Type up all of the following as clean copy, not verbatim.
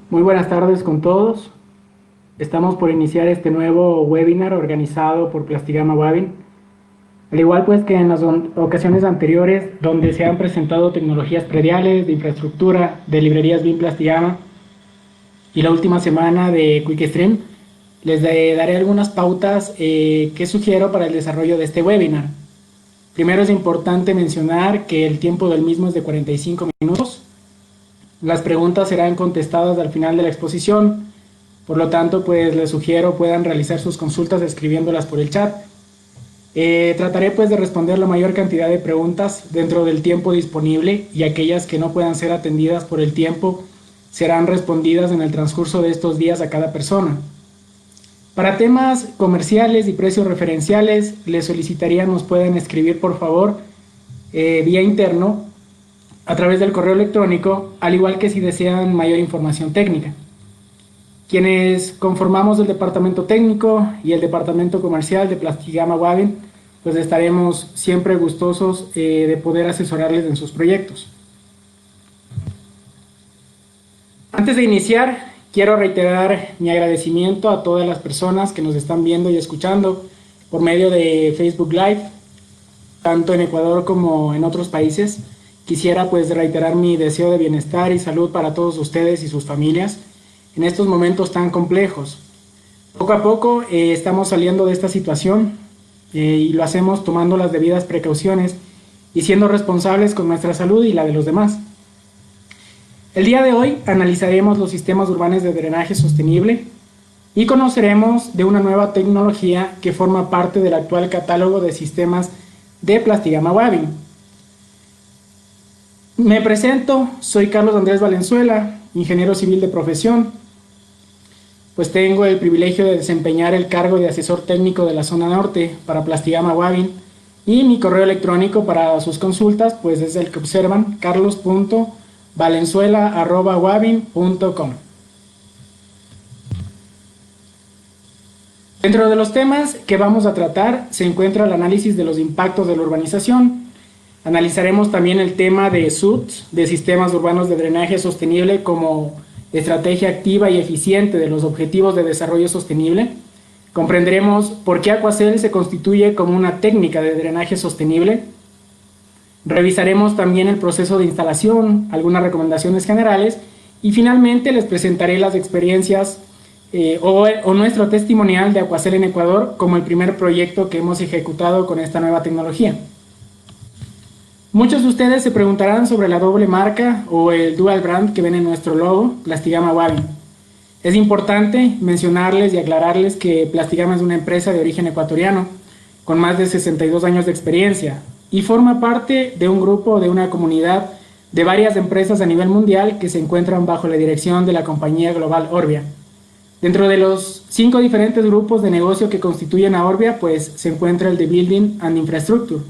Muy buenas tardes con todos. Estamos por iniciar este nuevo webinar organizado por Plastigama Wavin. Al igual pues que en las ocasiones anteriores donde se han presentado tecnologías prediales, de infraestructura, de librerías BIM Plastigama y la última semana de QuickStream, les daré algunas pautas que sugiero para el desarrollo de este webinar. Primero es importante mencionar que el tiempo del mismo es de 45 minutos. Las preguntas serán contestadas al final de la exposición, por lo tanto, pues les sugiero puedan realizar sus consultas escribiéndolas por el chat. Trataré pues de responder la mayor cantidad de preguntas dentro del tiempo disponible y aquellas que no puedan ser atendidas por el tiempo serán respondidas en el transcurso de estos días a cada persona. Para temas comerciales y precios referenciales, les solicitaría nos puedan escribir por favor vía interno a través del correo electrónico, al igual que si desean mayor información técnica. Quienes conformamos el departamento técnico y el departamento comercial de Plastigama Wavin, pues estaremos siempre gustosos de poder asesorarles en sus proyectos. Antes de iniciar, quiero reiterar mi agradecimiento a todas las personas que nos están viendo y escuchando por medio de Facebook Live, tanto en Ecuador como en otros países. Quisiera pues reiterar mi deseo de bienestar y salud para todos ustedes y sus familias en estos momentos tan complejos. Poco a poco estamos saliendo de esta situación y lo hacemos tomando las debidas precauciones y siendo responsables con nuestra salud y la de los demás. El día de hoy analizaremos los sistemas urbanos de drenaje sostenible y conoceremos de una nueva tecnología que forma parte del actual catálogo de sistemas de Plastigama Wavin. Me presento, soy Carlos Andrés Valenzuela, ingeniero civil de profesión, pues tengo el privilegio de desempeñar el cargo de asesor técnico de la zona norte para Plastigama Wavin y mi correo electrónico para sus consultas pues es el que observan, carlos.valenzuela@wavin.com. Dentro de los temas que vamos a tratar se encuentra el análisis de los impactos de la urbanización. Analizaremos también el tema de SUDS, de sistemas urbanos de drenaje sostenible como estrategia activa y eficiente de los objetivos de desarrollo sostenible. Comprenderemos por qué Aquacel se constituye como una técnica de drenaje sostenible. Revisaremos también el proceso de instalación, algunas recomendaciones generales y finalmente les presentaré las experiencias o nuestro testimonial de Aquacel en Ecuador como el primer proyecto que hemos ejecutado con esta nueva tecnología. Muchos de ustedes se preguntarán sobre la doble marca o el dual brand que ven en nuestro logo, Plastigama Wavin. Es importante mencionarles y aclararles que Plastigama es una empresa de origen ecuatoriano, con más de 62 años de experiencia, y forma parte de un grupo, de una comunidad de varias empresas a nivel mundial que se encuentran bajo la dirección de la compañía global Orbia. Dentro de los 5 diferentes grupos de negocio que constituyen a Orbia, pues se encuentra el de Building and Infrastructure.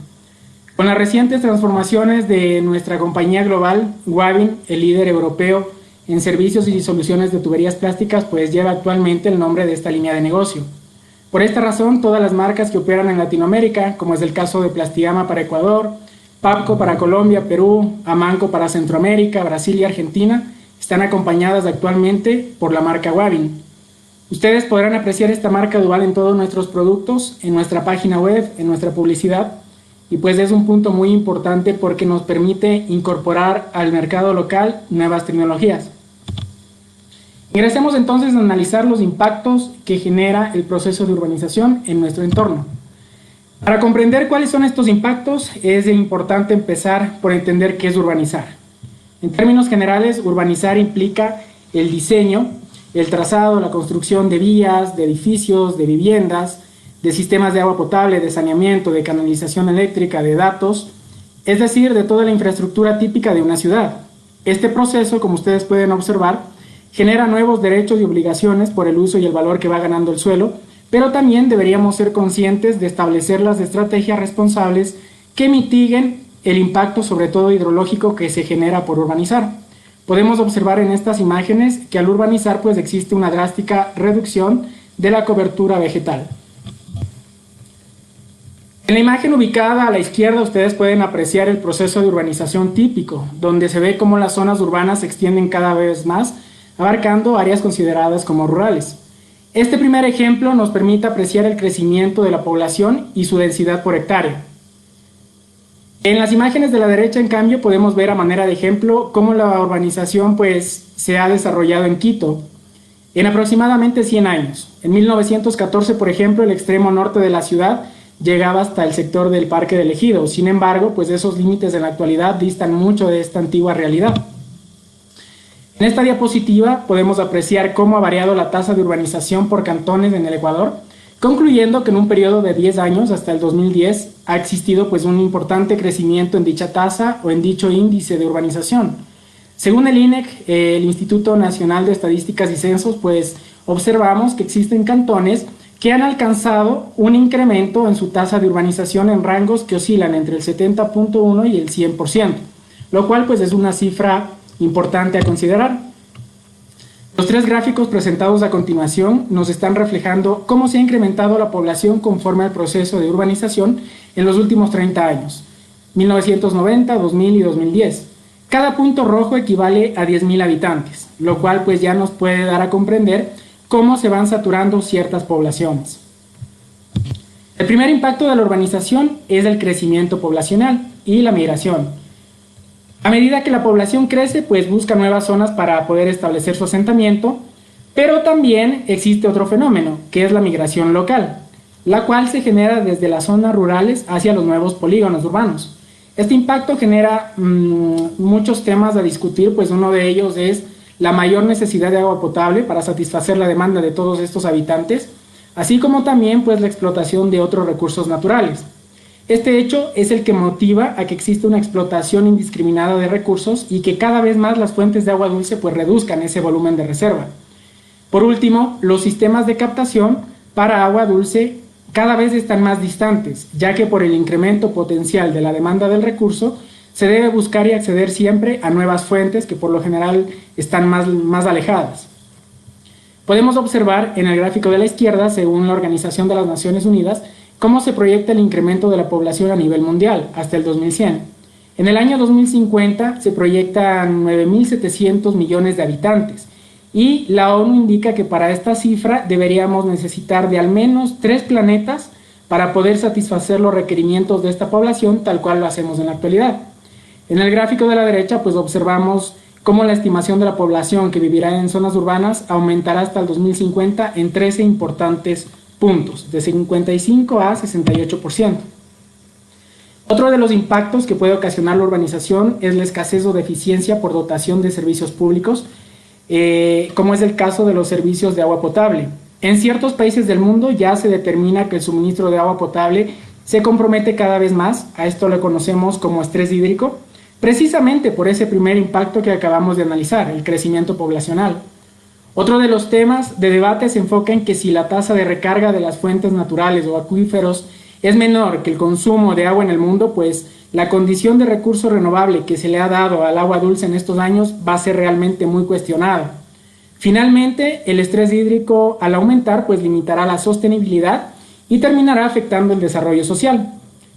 Con las recientes transformaciones de nuestra compañía global, Wavin, el líder europeo en servicios y soluciones de tuberías plásticas, pues lleva actualmente el nombre de esta línea de negocio. Por esta razón, todas las marcas que operan en Latinoamérica, como es el caso de Plastigama para Ecuador, Papco para Colombia, Perú, Amanco para Centroamérica, Brasil y Argentina, están acompañadas actualmente por la marca Wavin. Ustedes podrán apreciar esta marca dual en todos nuestros productos, en nuestra página web, en nuestra publicidad, y pues es un punto muy importante porque nos permite incorporar al mercado local nuevas tecnologías. Ingresemos entonces a analizar los impactos que genera el proceso de urbanización en nuestro entorno. Para comprender cuáles son estos impactos es importante empezar por entender qué es urbanizar. En términos generales, urbanizar implica el diseño, el trazado, la construcción de vías, de edificios, de viviendas, de sistemas de agua potable, de saneamiento, de canalización eléctrica, de datos, es decir, de toda la infraestructura típica de una ciudad. Este proceso, como ustedes pueden observar, genera nuevos derechos y obligaciones por el uso y el valor que va ganando el suelo, pero también deberíamos ser conscientes de establecer las estrategias responsables que mitiguen el impacto, sobre todo hidrológico, que se genera por urbanizar. Podemos observar en estas imágenes que al urbanizar pues existe una drástica reducción de la cobertura vegetal. En la imagen ubicada a la izquierda ustedes pueden apreciar el proceso de urbanización típico, donde se ve cómo las zonas urbanas se extienden cada vez más abarcando áreas consideradas como rurales. Este primer ejemplo nos permite apreciar el crecimiento de la población y su densidad por hectárea. En las imágenes de la derecha, en cambio, podemos ver a manera de ejemplo cómo la urbanización pues, se ha desarrollado en Quito en aproximadamente 100 años. En 1914, por ejemplo, el extremo norte de la ciudad llegaba hasta el sector del Parque del Ejido. Sin embargo, pues esos límites en la actualidad distan mucho de esta antigua realidad. En esta diapositiva podemos apreciar cómo ha variado la tasa de urbanización por cantones en el Ecuador, concluyendo que en un periodo de 10 años hasta el 2010 ha existido pues un importante crecimiento en dicha tasa o en dicho índice de urbanización. Según el INEC, el Instituto Nacional de Estadísticas y Censos, pues observamos que existen cantones que han alcanzado un incremento en su tasa de urbanización en rangos que oscilan entre el 70.1 y el 100%, lo cual pues es una cifra importante a considerar. Los tres gráficos presentados a continuación nos están reflejando cómo se ha incrementado la población conforme al proceso de urbanización en los últimos 30 años, 1990, 2000 y 2010. Cada punto rojo equivale a 10.000 habitantes, lo cual pues ya nos puede dar a comprender cómo se van saturando ciertas poblaciones. El primer impacto de la urbanización es el crecimiento poblacional y la migración. A medida que la población crece, pues busca nuevas zonas para poder establecer su asentamiento, pero también existe otro fenómeno, que es la migración local, la cual se genera desde las zonas rurales hacia los nuevos polígonos urbanos. Este impacto genera muchos temas a discutir, pues uno de ellos es la mayor necesidad de agua potable para satisfacer la demanda de todos estos habitantes, así como también pues la explotación de otros recursos naturales. Este hecho es el que motiva a que exista una explotación indiscriminada de recursos y que cada vez más las fuentes de agua dulce pues reduzcan ese volumen de reserva. Por último, los sistemas de captación para agua dulce cada vez están más distantes, ya que por el incremento potencial de la demanda del recurso se debe buscar y acceder siempre a nuevas fuentes que por lo general están más alejadas. Podemos observar en el gráfico de la izquierda, según la Organización de las Naciones Unidas, cómo se proyecta el incremento de la población a nivel mundial hasta el 2100. En el año 2050 se proyectan 9.700 millones de habitantes y la ONU indica que para esta cifra deberíamos necesitar de al menos 3 planetas para poder satisfacer los requerimientos de esta población tal cual lo hacemos en la actualidad. En el gráfico de la derecha pues observamos cómo la estimación de la población que vivirá en zonas urbanas aumentará hasta el 2050 en 13 importantes puntos, de 55 a 68%. Otro de los impactos que puede ocasionar la urbanización es la escasez o deficiencia por dotación de servicios públicos, como es el caso de los servicios de agua potable. En ciertos países del mundo ya se determina que el suministro de agua potable se compromete cada vez más, a esto lo conocemos como estrés hídrico, precisamente por ese primer impacto que acabamos de analizar, el crecimiento poblacional. Otro de los temas de debate se enfoca en que si la tasa de recarga de las fuentes naturales o acuíferos es menor que el consumo de agua en el mundo, pues la condición de recurso renovable que se le ha dado al agua dulce en estos años va a ser realmente muy cuestionada. Finalmente, el estrés hídrico al aumentar pues limitará la sostenibilidad y terminará afectando el desarrollo social.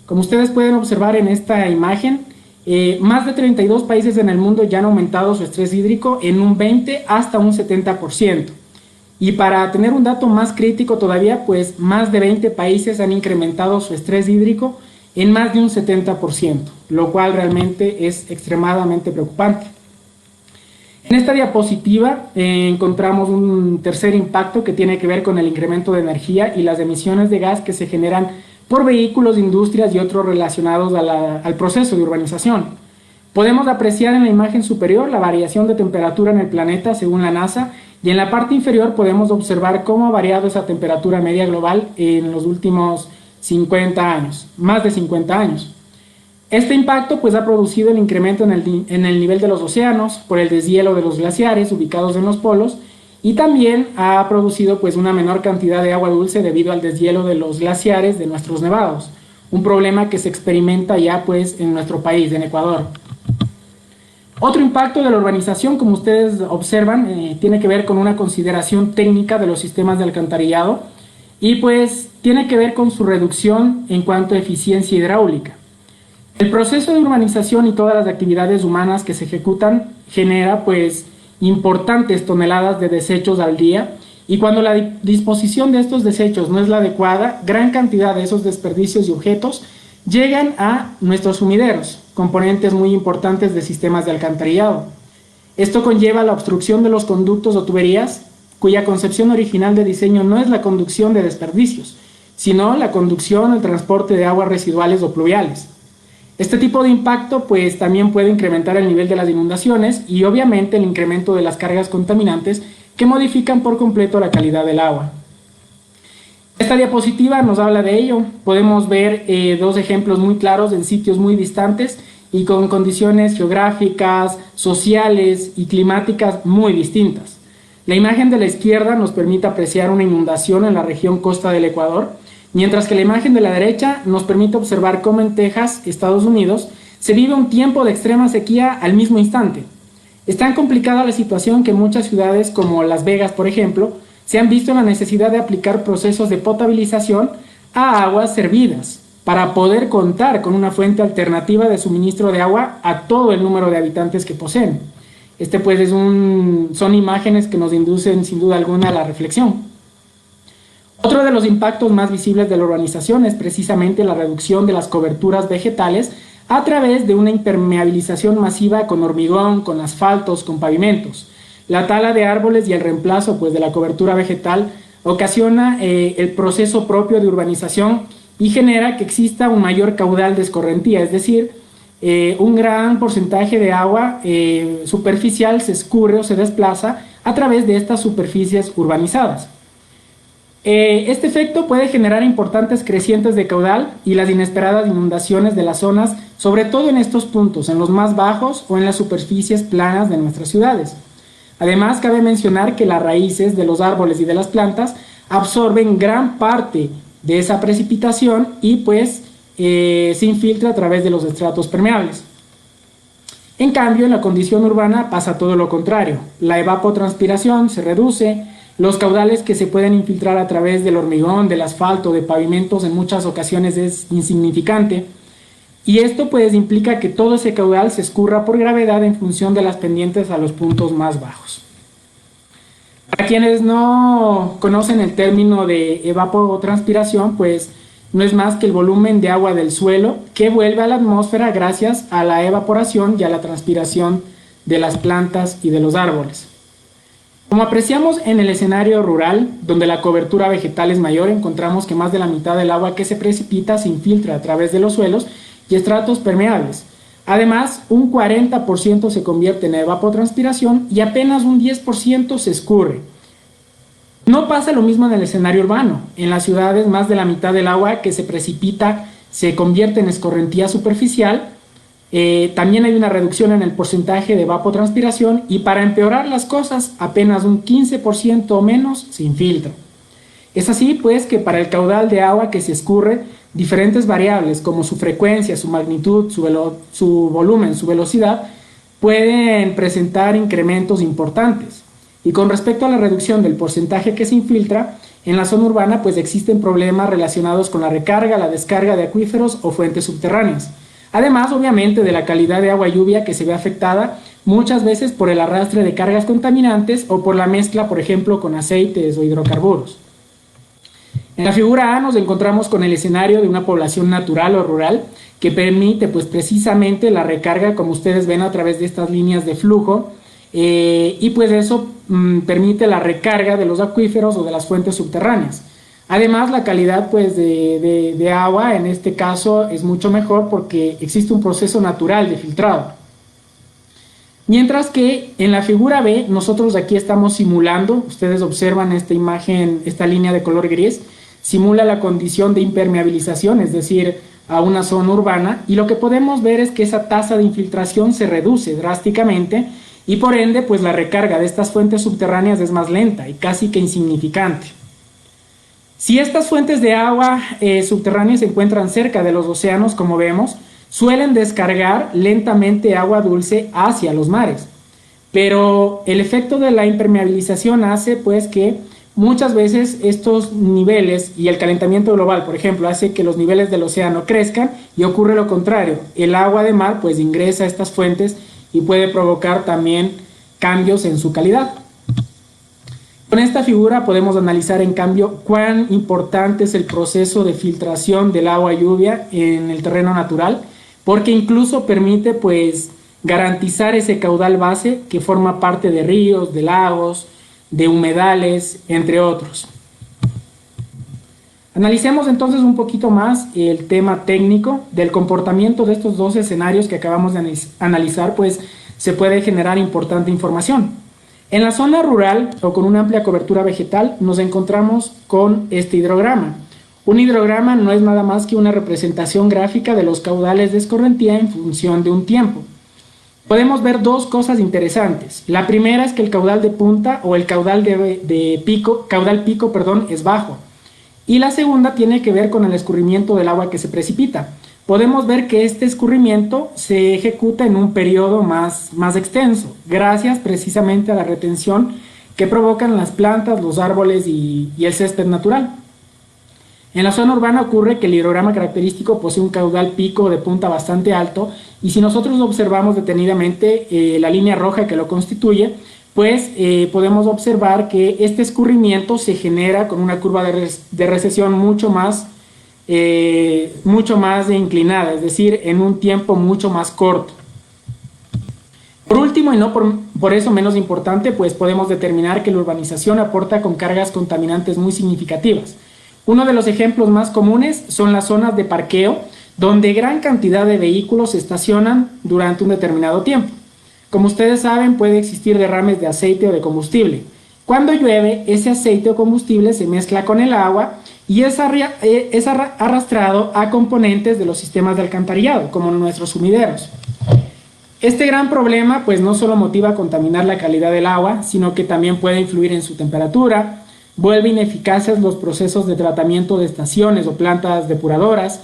Como ustedes pueden observar en esta imagen, más de 32 países en el mundo ya han aumentado su estrés hídrico en un 20 hasta un 70%. Y para tener un dato más crítico todavía, pues más de 20 países han incrementado su estrés hídrico en más de un 70%, lo cual realmente es extremadamente preocupante. En esta diapositiva encontramos un tercer impacto que tiene que ver con el incremento de energía y las emisiones de gas que se generan por vehículos, industrias y otros relacionados al proceso de urbanización. Podemos apreciar en la imagen superior la variación de temperatura en el planeta según la NASA y en la parte inferior podemos observar cómo ha variado esa temperatura media global en los últimos 50 años, más de 50 años. Este impacto pues ha producido el incremento en el nivel de los océanos por el deshielo de los glaciares ubicados en los polos y también ha producido pues una menor cantidad de agua dulce debido al deshielo de los glaciares de nuestros nevados, un problema que se experimenta ya pues en nuestro país, en Ecuador. Otro impacto de la urbanización, como ustedes observan, tiene que ver con una consideración técnica de los sistemas de alcantarillado y pues tiene que ver con su reducción en cuanto a eficiencia hidráulica. El proceso de urbanización y todas las actividades humanas que se ejecutan genera pues importantes toneladas de desechos al día, y cuando la disposición de estos desechos no es la adecuada, gran cantidad de esos desperdicios y objetos llegan a nuestros sumideros, componentes muy importantes de sistemas de alcantarillado. Esto conlleva la obstrucción de los conductos o tuberías, cuya concepción original de diseño no es la conducción de desperdicios, sino la conducción o el transporte de aguas residuales o pluviales. Este tipo de impacto pues también puede incrementar el nivel de las inundaciones y obviamente el incremento de las cargas contaminantes que modifican por completo la calidad del agua. Esta diapositiva nos habla de ello. Podemos ver dos ejemplos muy claros en sitios muy distantes y con condiciones geográficas, sociales y climáticas muy distintas. La imagen de la izquierda nos permite apreciar una inundación en la región costa del Ecuador, mientras que la imagen de la derecha nos permite observar cómo en Texas, Estados Unidos, se vive un tiempo de extrema sequía al mismo instante. Es tan complicada la situación que muchas ciudades como Las Vegas, por ejemplo, se han visto en la necesidad de aplicar procesos de potabilización a aguas servidas para poder contar con una fuente alternativa de suministro de agua a todo el número de habitantes que poseen. Pues son imágenes que nos inducen sin duda alguna a la reflexión. Otro de los impactos más visibles de la urbanización es precisamente la reducción de las coberturas vegetales a través de una impermeabilización masiva con hormigón, con asfaltos, con pavimentos. La tala de árboles y el reemplazo de la cobertura vegetal ocasiona el proceso propio de urbanización y genera que exista un mayor caudal de escorrentía, es decir, un gran porcentaje de agua superficial se escurre o se desplaza a través de estas superficies urbanizadas. Este efecto puede generar importantes crecientes de caudal y las inesperadas inundaciones de las zonas, sobre todo en estos puntos, en los más bajos o en las superficies planas de nuestras ciudades. Además, cabe mencionar que las raíces de los árboles y de las plantas absorben gran parte de esa precipitación y se infiltra a través de los estratos permeables. En cambio, en la condición urbana pasa todo lo contrario. La evapotranspiración se reduce, los caudales que se pueden infiltrar a través del hormigón, del asfalto, de pavimentos en muchas ocasiones es insignificante, y esto implica que todo ese caudal se escurra por gravedad en función de las pendientes a los puntos más bajos. Para quienes no conocen el término de evapotranspiración, no es más que el volumen de agua del suelo que vuelve a la atmósfera gracias a la evaporación y a la transpiración de las plantas y de los árboles. Como apreciamos en el escenario rural, donde la cobertura vegetal es mayor, encontramos que más de la mitad del agua que se precipita se infiltra a través de los suelos y estratos permeables. Además, un 40% se convierte en evapotranspiración y apenas un 10% se escurre. No pasa lo mismo en el escenario urbano. En las ciudades, más de la mitad del agua que se precipita se convierte en escorrentía superficial. También hay una reducción en el porcentaje de evapotranspiración y, para empeorar las cosas, apenas un 15% o menos se infiltra. Es así que para el caudal de agua que se escurre, diferentes variables como su frecuencia, su magnitud, su volumen, su velocidad, pueden presentar incrementos importantes. Y con respecto a la reducción del porcentaje que se infiltra, en la zona urbana existen problemas relacionados con la recarga, la descarga de acuíferos o fuentes subterráneas. Además, obviamente, de la calidad de agua lluvia que se ve afectada muchas veces por el arrastre de cargas contaminantes o por la mezcla, por ejemplo, con aceites o hidrocarburos. En la figura A nos encontramos con el escenario de una población natural o rural que permite precisamente la recarga, como ustedes ven, a través de estas líneas de flujo, y eso permite la recarga de los acuíferos o de las fuentes subterráneas. Además, la calidad de agua en este caso es mucho mejor porque existe un proceso natural de filtrado. Mientras que en la figura B nosotros aquí estamos simulando, ustedes observan esta imagen, esta línea de color gris, simula la condición de impermeabilización, es decir, a una zona urbana, y lo que podemos ver es que esa tasa de infiltración se reduce drásticamente y por ende la recarga de estas fuentes subterráneas es más lenta y casi que insignificante. Si estas fuentes de agua subterráneas se encuentran cerca de los océanos, como vemos, suelen descargar lentamente agua dulce hacia los mares, pero el efecto de la impermeabilización hace que muchas veces estos niveles y el calentamiento global, por ejemplo, hace que los niveles del océano crezcan y ocurre lo contrario. El agua de mar ingresa a estas fuentes y puede provocar también cambios en su calidad. Con esta figura podemos analizar en cambio cuán importante es el proceso de filtración del agua lluvia en el terreno natural, porque incluso permite pues garantizar ese caudal base que forma parte de ríos, de lagos, de humedales, entre otros. Analicemos entonces un poquito más el tema técnico del comportamiento de estos dos escenarios que acabamos de analizar, pues se puede generar importante información. En la zona rural o con una amplia cobertura vegetal nos encontramos con este hidrograma. Un hidrograma no es nada más que una representación gráfica de los caudales de escorrentía en función de un tiempo. Podemos ver dos cosas interesantes. La primera es que el caudal de punta o el caudal pico es bajo. Y la segunda tiene que ver con el escurrimiento del agua que se precipita. Podemos ver que este escurrimiento se ejecuta en un periodo más extenso, gracias precisamente a la retención que provocan las plantas, los árboles y el césped natural. En la zona urbana ocurre que el hidrograma característico posee un caudal pico de punta bastante alto, y si nosotros observamos detenidamente la línea roja que lo constituye, pues podemos observar que este escurrimiento se genera con una curva de recesión mucho más inclinada, es decir, en un tiempo mucho más corto. Por último, y no por eso menos importante, pues podemos determinar que la urbanización aporta con cargas contaminantes muy significativas. Uno de los ejemplos más comunes son las zonas de parqueo, donde gran cantidad de vehículos se estacionan durante un determinado tiempo. Como ustedes saben, puede existir derrames de aceite o de combustible. Cuando llueve, ese aceite o combustible se mezcla con el agua y es arrastrado a componentes de los sistemas de alcantarillado, como nuestros sumideros. Este gran problema pues no solo motiva a contaminar la calidad del agua, sino que también puede influir en su temperatura, vuelve ineficaces los procesos de tratamiento de estaciones o plantas depuradoras,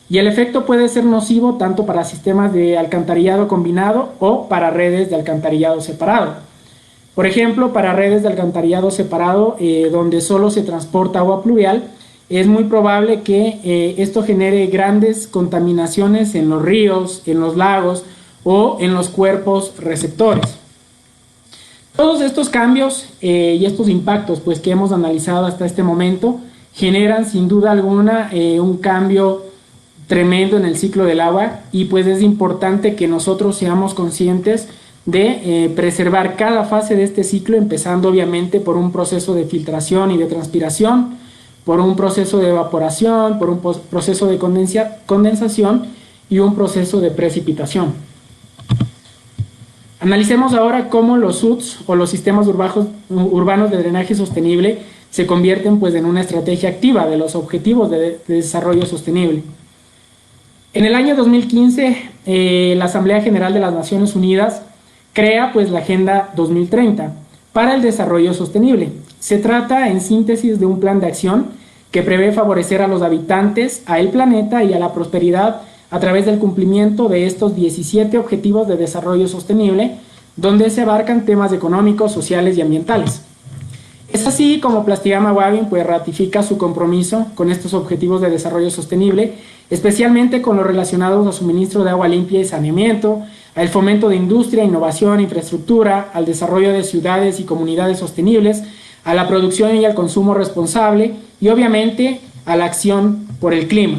y el efecto puede ser nocivo tanto para sistemas de alcantarillado combinado o para redes de alcantarillado separado. Por ejemplo, para redes de alcantarillado separado, donde solo se transporta agua pluvial, es muy probable que esto genere grandes contaminaciones en los ríos, en los lagos o en los cuerpos receptores. Todos estos cambios y estos impactos pues, que hemos analizado hasta este momento generan sin duda alguna un cambio tremendo en el ciclo del agua, y pues es importante que nosotros seamos conscientes de preservar cada fase de este ciclo, empezando obviamente por un proceso de filtración y de transpiración, por un proceso de evaporación, por un proceso de condensación y un proceso de precipitación. Analicemos ahora cómo los SUDS o los sistemas urbanos de drenaje sostenible se convierten pues, en una estrategia activa de los objetivos de desarrollo sostenible. En el año 2015, la Asamblea General de las Naciones Unidas crea pues, la Agenda 2030 para el Desarrollo Sostenible. Se trata, en síntesis, de un plan de acción que prevé favorecer a los habitantes, al planeta y a la prosperidad a través del cumplimiento de estos 17 Objetivos de Desarrollo Sostenible, donde se abarcan temas económicos, sociales y ambientales. Es así como Plastigama Wavin pues, ratifica su compromiso con estos Objetivos de Desarrollo Sostenible, especialmente con los relacionados al suministro de agua limpia y saneamiento, al fomento de industria, innovación, infraestructura, al desarrollo de ciudades y comunidades sostenibles, a la producción y al consumo responsable y obviamente a la acción por el clima.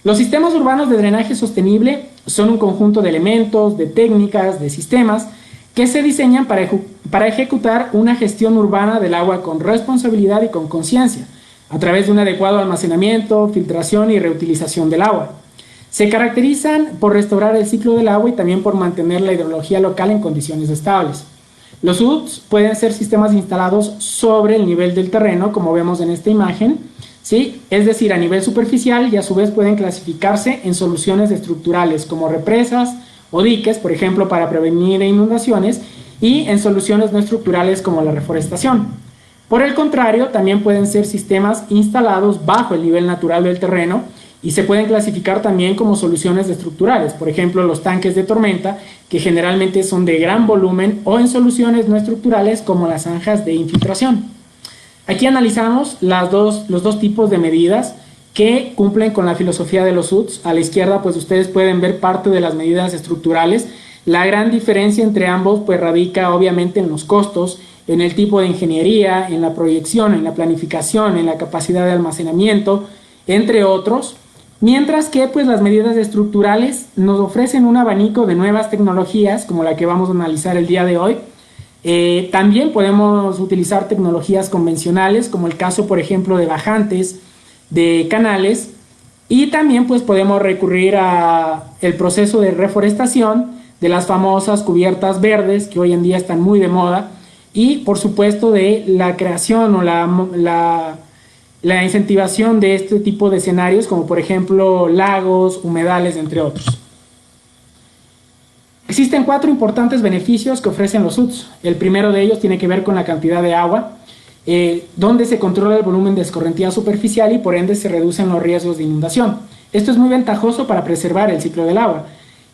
Los sistemas urbanos de drenaje sostenible son un conjunto de elementos, de técnicas, de sistemas que se diseñan para ejecutar una gestión urbana del agua con responsabilidad y con conciencia, a través de un adecuado almacenamiento, filtración y reutilización del agua. Se caracterizan por restaurar el ciclo del agua y también por mantener la hidrología local en condiciones estables. Los SUDS pueden ser sistemas instalados sobre el nivel del terreno, como vemos en esta imagen, ¿sí? Es decir, a nivel superficial, y a su vez pueden clasificarse en soluciones estructurales como represas o diques, por ejemplo, para prevenir inundaciones, y en soluciones no estructurales como la reforestación. Por el contrario, también pueden ser sistemas instalados bajo el nivel natural del terreno y se pueden clasificar también como soluciones estructurales, por ejemplo, los tanques de tormenta, que generalmente son de gran volumen, o en soluciones no estructurales como las zanjas de infiltración. Aquí analizamos los dos tipos de medidas que cumplen con la filosofía de los SUDS. A la izquierda, pues ustedes pueden ver parte de las medidas estructurales, La gran diferencia entre ambos pues radica obviamente en los costos, en el tipo de ingeniería, en la proyección, en la planificación, en la capacidad de almacenamiento, entre otros, mientras que pues las medidas estructurales nos ofrecen un abanico de nuevas tecnologías como la que vamos a analizar el día de hoy. También podemos utilizar tecnologías convencionales como el caso por ejemplo de bajantes, de canales, y también pues podemos recurrir a el proceso de reforestación de las famosas cubiertas verdes que hoy en día están muy de moda, y por supuesto de la creación o la incentivación de este tipo de escenarios como por ejemplo lagos, humedales, entre otros. Existen 4 importantes beneficios que ofrecen los SUTs. El primero de ellos tiene que ver con la cantidad de agua, donde se controla el volumen de escorrentía superficial y por ende se reducen los riesgos de inundación. Esto es muy ventajoso para preservar el ciclo del agua.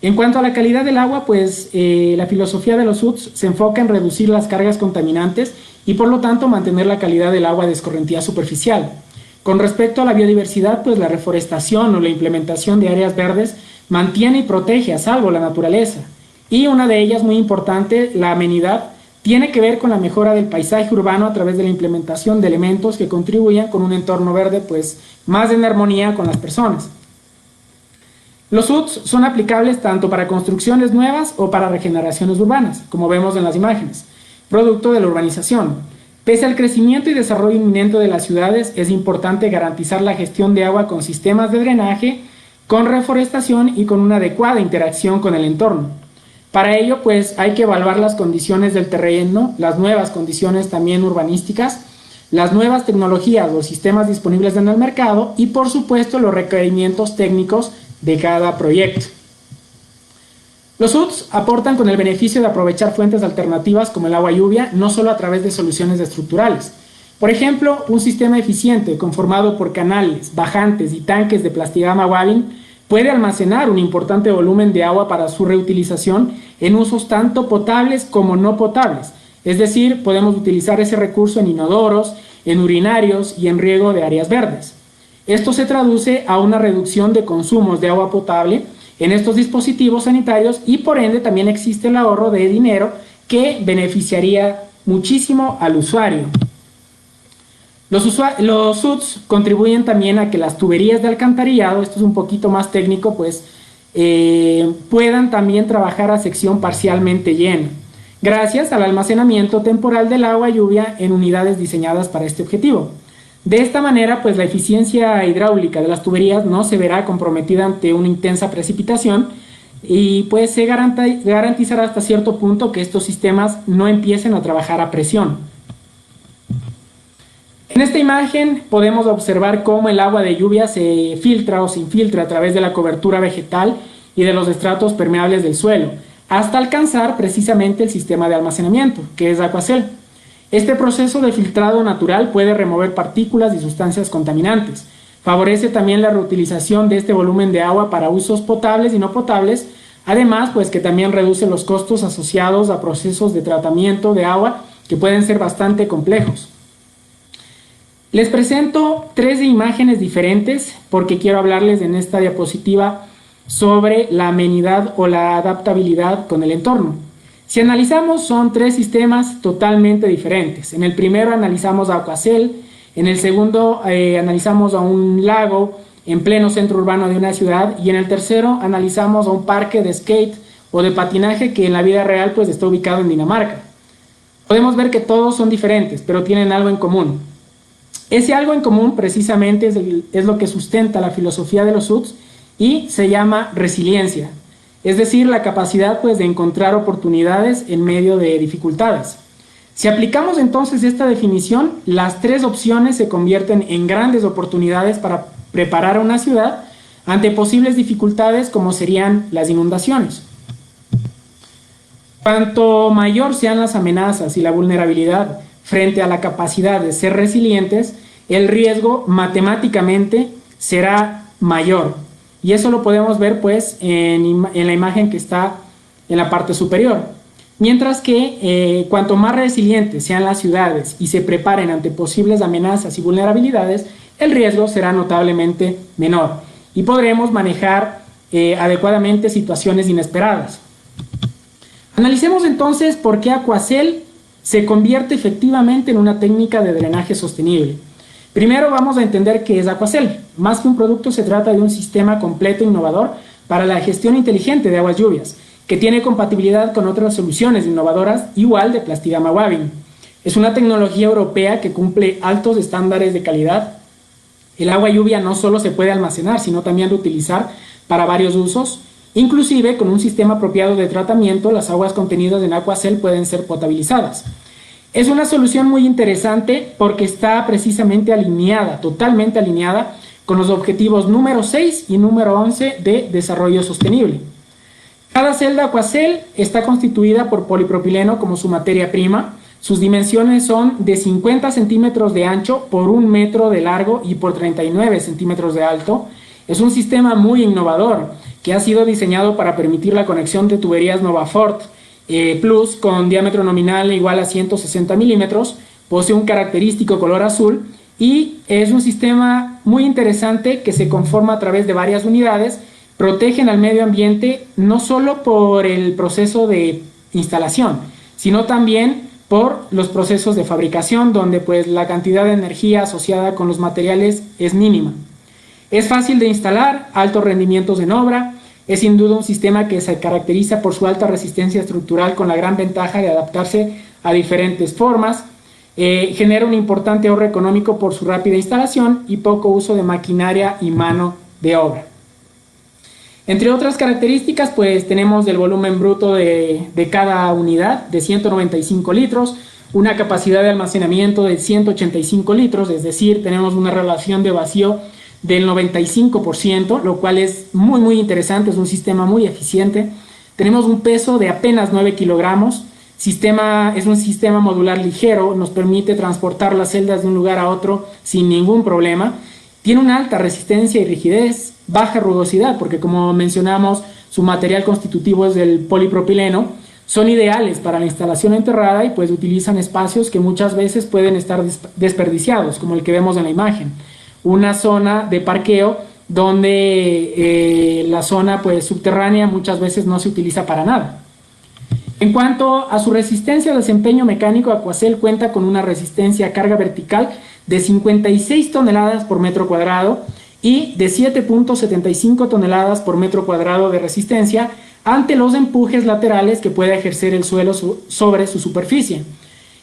En cuanto a la calidad del agua, pues la filosofía de los SUTs se enfoca en reducir las cargas contaminantes y por lo tanto mantener la calidad del agua de escorrentía superficial. Con respecto a la biodiversidad, pues la reforestación o la implementación de áreas verdes mantiene y protege a salvo la naturaleza. Y una de ellas muy importante, la amenidad, tiene que ver con la mejora del paisaje urbano a través de la implementación de elementos que contribuyan con un entorno verde pues más en armonía con las personas. Los SUTs son aplicables tanto para construcciones nuevas o para regeneraciones urbanas, como vemos en las imágenes, producto de la urbanización. Pese al crecimiento y desarrollo inminente de las ciudades, es importante garantizar la gestión de agua con sistemas de drenaje, con reforestación y con una adecuada interacción con el entorno. Para ello, pues hay que evaluar las condiciones del terreno, las nuevas condiciones también urbanísticas, las nuevas tecnologías o sistemas disponibles en el mercado y, por supuesto, los requerimientos técnicos de cada proyecto. Los SUTs aportan con el beneficio de aprovechar fuentes alternativas como el agua lluvia, no solo a través de soluciones estructurales. Por ejemplo, un sistema eficiente conformado por canales, bajantes y tanques de Plastigama Wavin puede almacenar un importante volumen de agua para su reutilización en usos tanto potables como no potables. Es decir, podemos utilizar ese recurso en inodoros, en urinarios y en riego de áreas verdes. Esto se traduce a una reducción de consumos de agua potable en estos dispositivos sanitarios y por ende también existe el ahorro de dinero que beneficiaría muchísimo al usuario. Los SUTs contribuyen también a que las tuberías de alcantarillado, esto es un poquito más técnico, pues puedan también trabajar a sección parcialmente llena, gracias al almacenamiento temporal del agua lluvia en unidades diseñadas para este objetivo. De esta manera, pues la eficiencia hidráulica de las tuberías no se verá comprometida ante una intensa precipitación y pues se garantizará hasta cierto punto que estos sistemas no empiecen a trabajar a presión. En esta imagen podemos observar cómo el agua de lluvia se filtra o se infiltra a través de la cobertura vegetal y de los estratos permeables del suelo, hasta alcanzar precisamente el sistema de almacenamiento, que es Aquacel. Este proceso de filtrado natural puede remover partículas y sustancias contaminantes. Favorece también la reutilización de este volumen de agua para usos potables y no potables, además pues que también reduce los costos asociados a procesos de tratamiento de agua que pueden ser bastante complejos. Les presento 3 imágenes diferentes porque quiero hablarles en esta diapositiva sobre la amenidad o la adaptabilidad con el entorno. Si analizamos, son 3 sistemas totalmente diferentes. En el primero analizamos a Aquacel, en el segundo analizamos a un lago en pleno centro urbano de una ciudad y en el tercero analizamos a un parque de skate o de patinaje que en la vida real pues está ubicado en Dinamarca. Podemos ver que todos son diferentes, pero tienen algo en común. Ese algo en común precisamente es lo que sustenta la filosofía de los SUTs y se llama resiliencia, es decir, la capacidad pues, de encontrar oportunidades en medio de dificultades. Si aplicamos entonces esta definición, las 3 opciones se convierten en grandes oportunidades para preparar a una ciudad ante posibles dificultades como serían las inundaciones. Cuanto mayor sean las amenazas y la vulnerabilidad frente a la capacidad de ser resilientes, el riesgo matemáticamente será mayor. Y eso lo podemos ver pues en la imagen que está en la parte superior. Mientras que cuanto más resilientes sean las ciudades y se preparen ante posibles amenazas y vulnerabilidades, el riesgo será notablemente menor y podremos manejar adecuadamente situaciones inesperadas. Analicemos entonces por qué Aquacel se convierte efectivamente en una técnica de drenaje sostenible. Primero vamos a entender qué es Aquacel. Más que un producto, se trata de un sistema completo e innovador para la gestión inteligente de aguas lluvias, que tiene compatibilidad con otras soluciones innovadoras igual de Plastigama Wavin. Es una tecnología europea que cumple altos estándares de calidad. El agua lluvia no solo se puede almacenar, sino también reutilizar para varios usos. Inclusive, con un sistema apropiado de tratamiento, las aguas contenidas en Aquacel pueden ser potabilizadas. Es una solución muy interesante porque está precisamente alineada, totalmente alineada con los objetivos número 6 y número 11 de desarrollo sostenible. Cada celda Aquacel está constituida por polipropileno como su materia prima. Sus dimensiones son de 50 centímetros de ancho por 1 metro de largo y por 39 centímetros de alto. Es un sistema muy innovador que ha sido diseñado para permitir la conexión de tuberías Novafort Plus con diámetro nominal igual a 160 milímetros. Posee un característico color azul y es un sistema muy interesante que se conforma a través de varias unidades. Protegen al medio ambiente no solo por el proceso de instalación, sino también por los procesos de fabricación, donde pues la cantidad de energía asociada con los materiales es mínima. Es fácil de instalar, altos rendimientos en obra. Es sin duda un sistema que se caracteriza por su alta resistencia estructural, con la gran ventaja de adaptarse a diferentes formas. Genera un importante ahorro económico por su rápida instalación y poco uso de maquinaria y mano de obra. Entre otras características, pues tenemos el volumen bruto de cada unidad de 195 litros, una capacidad de almacenamiento de 185 litros, es decir, tenemos una relación de vacío del 95%, lo cual es muy interesante, es un sistema muy eficiente. Tenemos un peso de apenas 9 kilogramos. Es un sistema modular ligero, nos permite transportar las celdas de un lugar a otro sin ningún problema. Tiene una alta resistencia y rigidez, baja rugosidad, porque como mencionamos, su material constitutivo es del polipropileno. Son ideales para la instalación enterrada y pues utilizan espacios que muchas veces pueden estar desperdiciados, como el que vemos en la imagen. Una zona de parqueo donde la zona pues subterránea muchas veces no se utiliza para nada. En cuanto a su resistencia al desempeño mecánico, Aquacel cuenta con una resistencia a carga vertical de 56 toneladas por metro cuadrado y de 7.75 toneladas por metro cuadrado de resistencia ante los empujes laterales que puede ejercer el suelo sobre su superficie.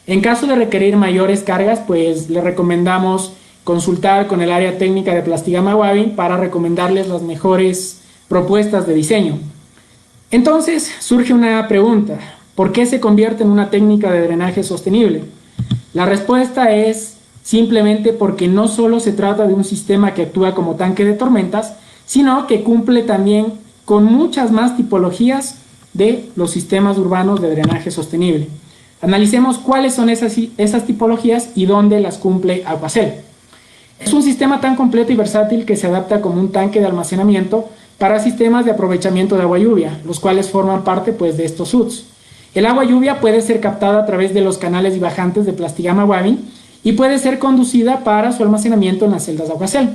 En caso de requerir mayores cargas, pues le recomendamos consultar con el área técnica de Plastigama Wavin para recomendarles las mejores propuestas de diseño. Entonces surge una pregunta: ¿por qué se convierte en una técnica de drenaje sostenible? La respuesta es simplemente porque no solo se trata de un sistema que actúa como tanque de tormentas, sino que cumple también con muchas más tipologías de los sistemas urbanos de drenaje sostenible. Analicemos cuáles son esas tipologías y dónde las cumple Aquacel. Es un sistema tan completo y versátil que se adapta como un tanque de almacenamiento para sistemas de aprovechamiento de agua lluvia, los cuales forman parte pues, de estos SUTs. El agua lluvia puede ser captada a través de los canales y bajantes de Plastigama Wavin y puede ser conducida para su almacenamiento en las celdas de Aquacel.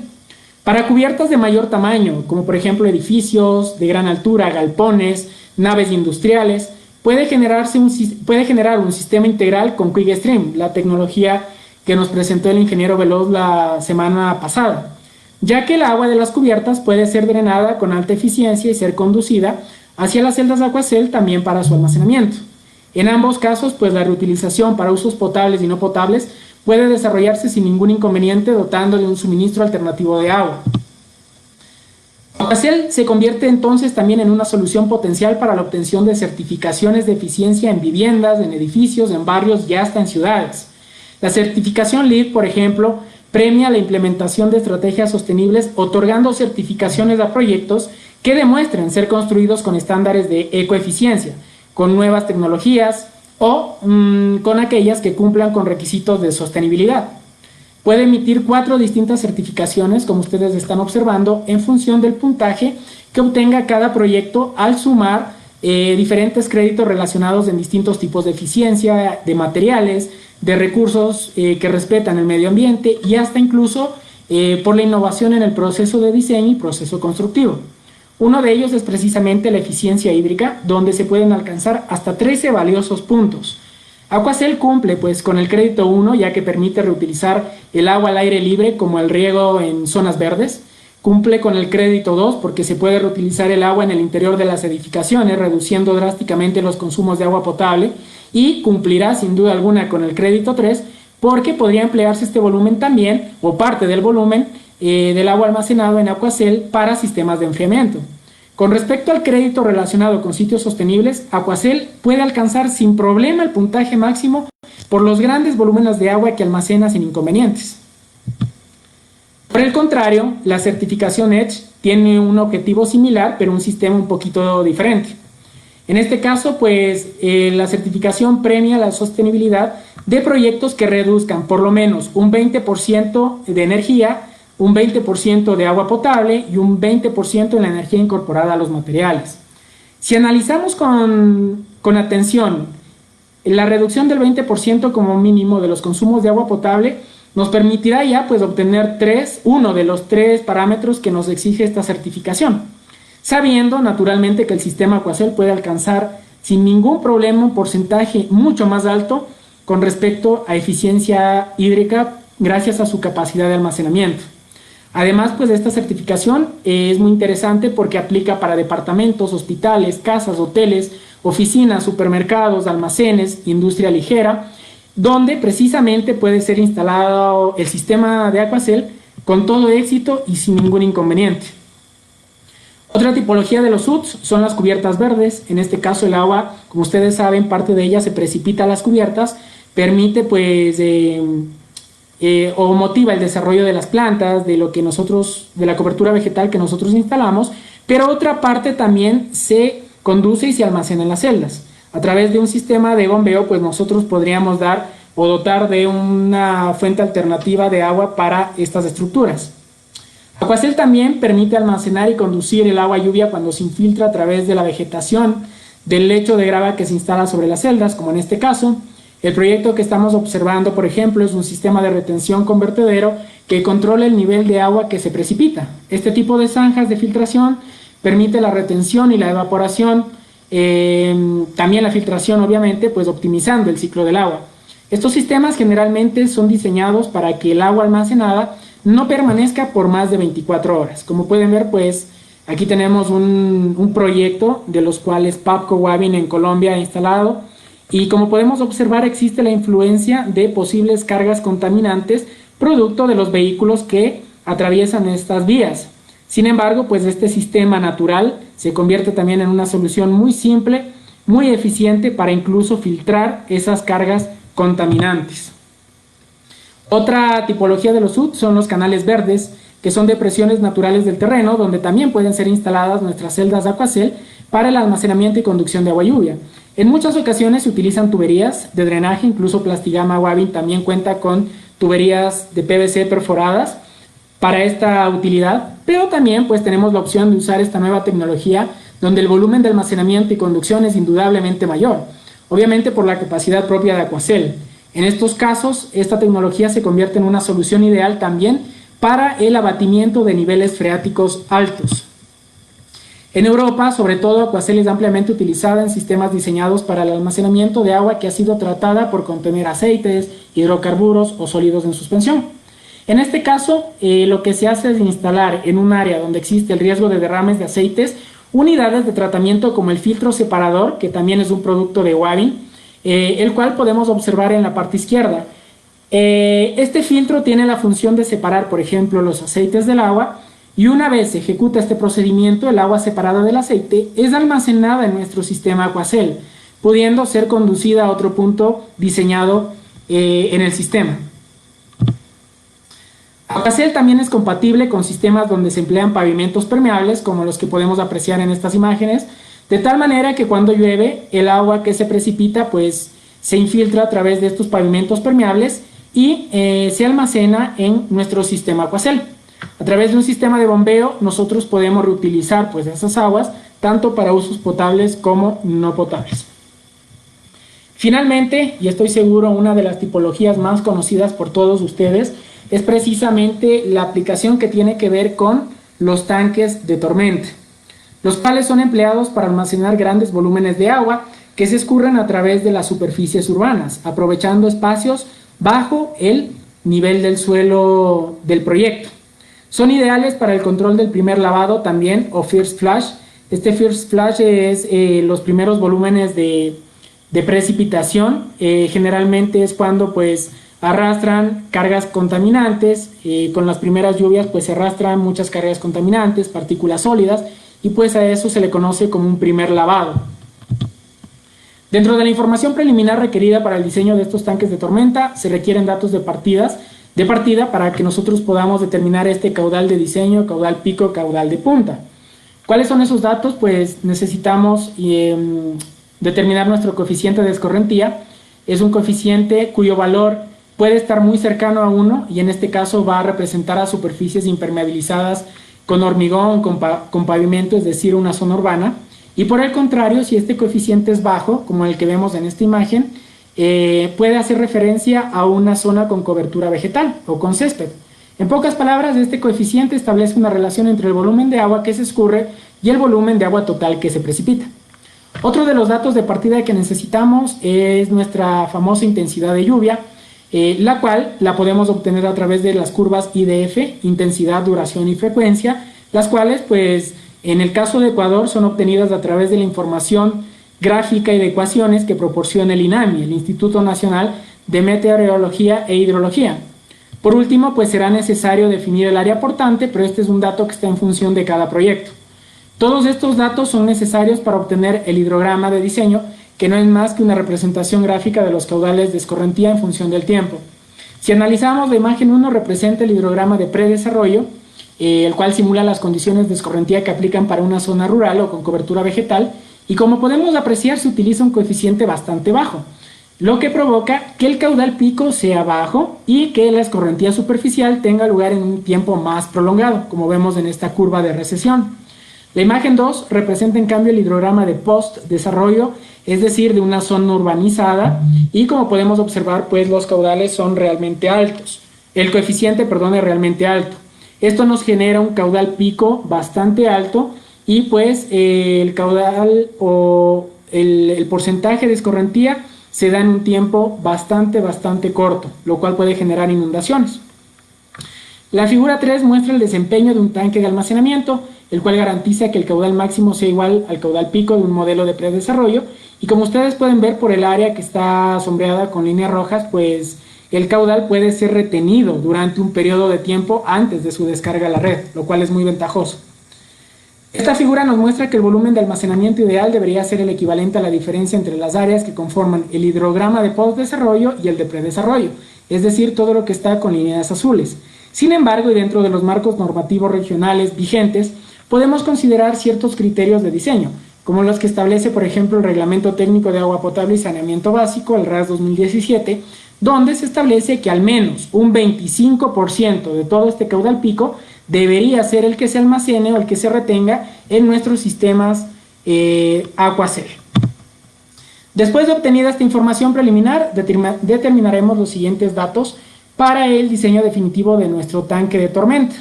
Para cubiertas de mayor tamaño, como por ejemplo edificios de gran altura, galpones, naves industriales, puede generar un sistema integral con QuickStream, la tecnología que nos presentó el ingeniero Veloz la semana pasada, ya que el agua de las cubiertas puede ser drenada con alta eficiencia y ser conducida hacia las celdas de Aquacel también para su almacenamiento. En ambos casos, pues la reutilización para usos potables y no potables puede desarrollarse sin ningún inconveniente, dotando de un suministro alternativo de agua. Aquacel se convierte entonces también en una solución potencial para la obtención de certificaciones de eficiencia en viviendas, en edificios, en barrios y hasta en ciudades. La certificación LEED, por ejemplo, premia la implementación de estrategias sostenibles, otorgando certificaciones a proyectos que demuestren ser construidos con estándares de ecoeficiencia, con nuevas tecnologías o con aquellas que cumplan con requisitos de sostenibilidad. Puede emitir 4 distintas certificaciones, como ustedes están observando, en función del puntaje que obtenga cada proyecto al sumar diferentes créditos relacionados en distintos tipos de eficiencia, de materiales, de recursos que respetan el medio ambiente y hasta incluso por la innovación en el proceso de diseño y proceso constructivo. Uno de ellos es precisamente la eficiencia hídrica, donde se pueden alcanzar hasta 13 valiosos puntos. Aquacel cumple pues con el crédito 1, ya que permite reutilizar el agua al aire libre como el riego en zonas verdes. Cumple con el crédito 2 porque se puede reutilizar el agua en el interior de las edificaciones, reduciendo drásticamente los consumos de agua potable. Y cumplirá sin duda alguna con el crédito 3 porque podría emplearse este volumen también, o parte del volumen del agua almacenado en Aquacel para sistemas de enfriamiento. Con respecto al crédito relacionado con sitios sostenibles, Aquacel puede alcanzar sin problema el puntaje máximo por los grandes volúmenes de agua que almacena sin inconvenientes. Por el contrario, la certificación EDGE tiene un objetivo similar, pero un sistema un poquito diferente. En este caso, pues la certificación premia la sostenibilidad de proyectos que reduzcan por lo menos un 20% de energía, un 20% de agua potable y un 20% en la energía incorporada a los materiales. Si analizamos con atención la reducción del 20% como mínimo de los consumos de agua potable, nos permitirá ya pues obtener uno de los 3 parámetros que nos exige esta certificación, sabiendo naturalmente que el sistema Aquacel puede alcanzar sin ningún problema un porcentaje mucho más alto con respecto a eficiencia hídrica gracias a su capacidad de almacenamiento. Además, pues esta certificación es muy interesante porque aplica para departamentos, hospitales, casas, hoteles, oficinas, supermercados, almacenes, industria ligera, donde precisamente puede ser instalado el sistema de Aquacel con todo éxito y sin ningún inconveniente. Otra tipología de los SUTs son las cubiertas verdes. En este caso el agua, como ustedes saben, parte de ella se precipita a las cubiertas, permite pues o motiva el desarrollo de las plantas, de la cobertura vegetal que nosotros instalamos, pero otra parte también se conduce y se almacena en las celdas. A través de un sistema de bombeo, pues nosotros podríamos dar o dotar de una fuente alternativa de agua para estas estructuras. Aquacel también permite almacenar y conducir el agua lluvia cuando se infiltra a través de la vegetación del lecho de grava que se instala sobre las celdas, como en este caso. El proyecto que estamos observando, por ejemplo, es un sistema de retención con vertedero que controla el nivel de agua que se precipita. Este tipo de zanjas de filtración permite la retención y la evaporación, también la filtración, obviamente, pues optimizando el ciclo del agua. Estos sistemas generalmente son diseñados para que el agua almacenada no permanezca por más de 24 horas. Como pueden ver, pues aquí tenemos un proyecto de los cuales Papco Wavin en Colombia ha instalado. Y como podemos observar, existe la influencia de posibles cargas contaminantes producto de los vehículos que atraviesan estas vías. Sin embargo, pues este sistema natural se convierte también en una solución muy simple, muy eficiente para incluso filtrar esas cargas contaminantes. Otra tipología de los SUT son los canales verdes, que son depresiones naturales del terreno, donde también pueden ser instaladas nuestras celdas de Aquacel para el almacenamiento y conducción de agua lluvia. En muchas ocasiones se utilizan tuberías de drenaje, incluso Plastigama Wavin también cuenta con tuberías de PVC perforadas para esta utilidad, pero también pues tenemos la opción de usar esta nueva tecnología donde el volumen de almacenamiento y conducción es indudablemente mayor, obviamente por la capacidad propia de Aquacel. En estos casos, esta tecnología se convierte en una solución ideal también para el abatimiento de niveles freáticos altos. En Europa, sobre todo, Aquacel es ampliamente utilizada en sistemas diseñados para el almacenamiento de agua que ha sido tratada por contener aceites, hidrocarburos o sólidos en suspensión. En este caso, lo que se hace es instalar en un área donde existe el riesgo de derrames de aceites, unidades de tratamiento como el filtro separador, que también es un producto de Wavin, el cual podemos observar en la parte izquierda. Este filtro tiene la función de separar, por ejemplo, los aceites del agua, y una vez se ejecuta este procedimiento, el agua separada del aceite es almacenada en nuestro sistema Aquacel, pudiendo ser conducida a otro punto diseñado en el sistema. Aquacel también es compatible con sistemas donde se emplean pavimentos permeables, como los que podemos apreciar en estas imágenes, de tal manera que cuando llueve, el agua que se precipita pues se infiltra a través de estos pavimentos permeables y se almacena en nuestro sistema Aquacel. A través de un sistema de bombeo, nosotros podemos reutilizar pues esas aguas, tanto para usos potables como no potables. Finalmente, y estoy seguro, una de las tipologías más conocidas por todos ustedes es precisamente la aplicación que tiene que ver con los tanques de tormenta. los cuales son empleados para almacenar grandes volúmenes de agua que se escurren a través de las superficies urbanas, aprovechando espacios bajo el nivel del suelo del proyecto. Son ideales para el control del primer lavado también, o first flush. Este first flush es los primeros volúmenes de precipitación. Generalmente es cuando pues arrastran cargas contaminantes. Con las primeras lluvias pues se arrastran muchas cargas contaminantes, partículas sólidas, y pues a eso se le conoce como un primer lavado. Dentro de la información preliminar requerida para el diseño de estos tanques de tormenta, se requieren datos de partida para que nosotros podamos determinar este caudal de diseño, caudal pico, caudal de punta. ¿Cuáles son esos datos? Pues necesitamos determinar nuestro coeficiente de escorrentía. Es un coeficiente cuyo valor puede estar muy cercano a 1 y en este caso va a representar a superficies impermeabilizadas con hormigón, con pavimento, es decir, una zona urbana. Y por el contrario, si este coeficiente es bajo, como el que vemos en esta imagen, puede hacer referencia a una zona con cobertura vegetal o con césped. En pocas palabras, este coeficiente establece una relación entre el volumen de agua que se escurre y el volumen de agua total que se precipita. Otro de los datos de partida que necesitamos es nuestra famosa intensidad de lluvia, la cual la podemos obtener a través de las curvas IDF, intensidad, duración y frecuencia, las cuales pues en el caso de Ecuador son obtenidas a través de la información gráfica y de ecuaciones que proporciona el INAMI, el Instituto Nacional de Meteorología e Hidrología. Por último, pues será necesario definir el área portante, pero este es un dato que está en función de cada proyecto. Todos estos datos son necesarios para obtener el hidrograma de diseño, que no es más que una representación gráfica de los caudales de escorrentía en función del tiempo. Si analizamos la imagen 1, representa el hidrograma de predesarrollo, el cual simula las condiciones de escorrentía que aplican para una zona rural o con cobertura vegetal, y como podemos apreciar se utiliza un coeficiente bastante bajo, lo que provoca que el caudal pico sea bajo y que la escorrentía superficial tenga lugar en un tiempo más prolongado, como vemos en esta curva de recesión. La imagen 2 representa en cambio el hidrograma de post-desarrollo, es decir, de una zona urbanizada, y como podemos observar, pues los caudales son realmente altos. El coeficiente, perdón, es realmente alto. Esto nos genera un caudal pico bastante alto y pues el caudal o el porcentaje de escorrentía se da en un tiempo bastante corto, lo cual puede generar inundaciones. La figura 3 muestra el desempeño de un tanque de almacenamiento, el cual garantiza que el caudal máximo sea igual al caudal pico de un modelo de predesarrollo, y como ustedes pueden ver por el área que está sombreada con líneas rojas, pues el caudal puede ser retenido durante un periodo de tiempo antes de su descarga a la red, lo cual es muy ventajoso. Esta figura nos muestra que el volumen de almacenamiento ideal debería ser el equivalente a la diferencia entre las áreas que conforman el hidrograma de postdesarrollo y el de predesarrollo, es decir, todo lo que está con líneas azules. Sin embargo, y dentro de los marcos normativos regionales vigentes, podemos considerar ciertos criterios de diseño, como los que establece, por ejemplo, el Reglamento Técnico de Agua Potable y Saneamiento Básico, el RAS 2017, donde se establece que al menos un 25% de todo este caudal pico debería ser el que se almacene o el que se retenga en nuestros sistemas Aquacel. Después de obtenida esta información preliminar, determinaremos los siguientes datos para el diseño definitivo de nuestro tanque de tormenta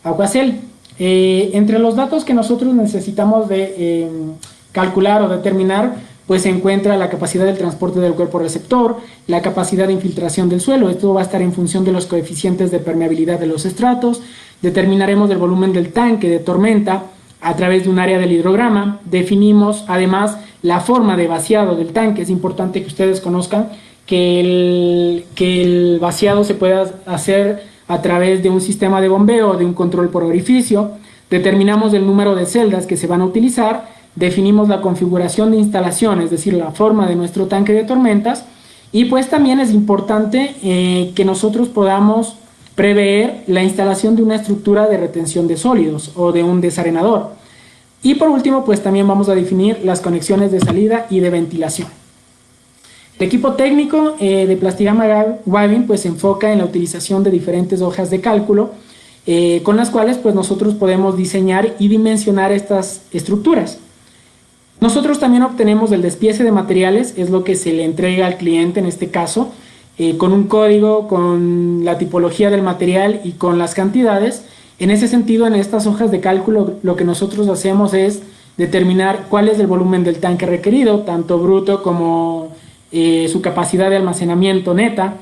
Aquacel. Entre los datos que nosotros necesitamos de calcular o determinar, pues se encuentra la capacidad del transporte del cuerpo receptor, la capacidad de infiltración del suelo. Esto va a estar en función de los coeficientes de permeabilidad de los estratos. Determinaremos el volumen del tanque de tormenta a través de un área del hidrograma. Definimos además la forma de vaciado del tanque. Es importante que ustedes conozcan que el vaciado se puede hacer a través de un sistema de bombeo o de un control por orificio. Determinamos el número de celdas que se van a utilizar. Definimos la configuración de instalación, es decir, la forma de nuestro tanque de tormentas, y pues también es importante que nosotros podamos prever la instalación de una estructura de retención de sólidos o de un desarenador. Y por último, pues también vamos a definir las conexiones de salida y de ventilación. El equipo técnico de Plastigama Wavin pues se enfoca en la utilización de diferentes hojas de cálculo con las cuales pues nosotros podemos diseñar y dimensionar estas estructuras. Nosotros también obtenemos el despiece de materiales, es lo que se le entrega al cliente en este caso, con un código, con la tipología del material y con las cantidades, En ese sentido, en estas hojas de cálculo, lo que nosotros hacemos es determinar cuál es el volumen del tanque requerido, tanto bruto como su capacidad de almacenamiento neta.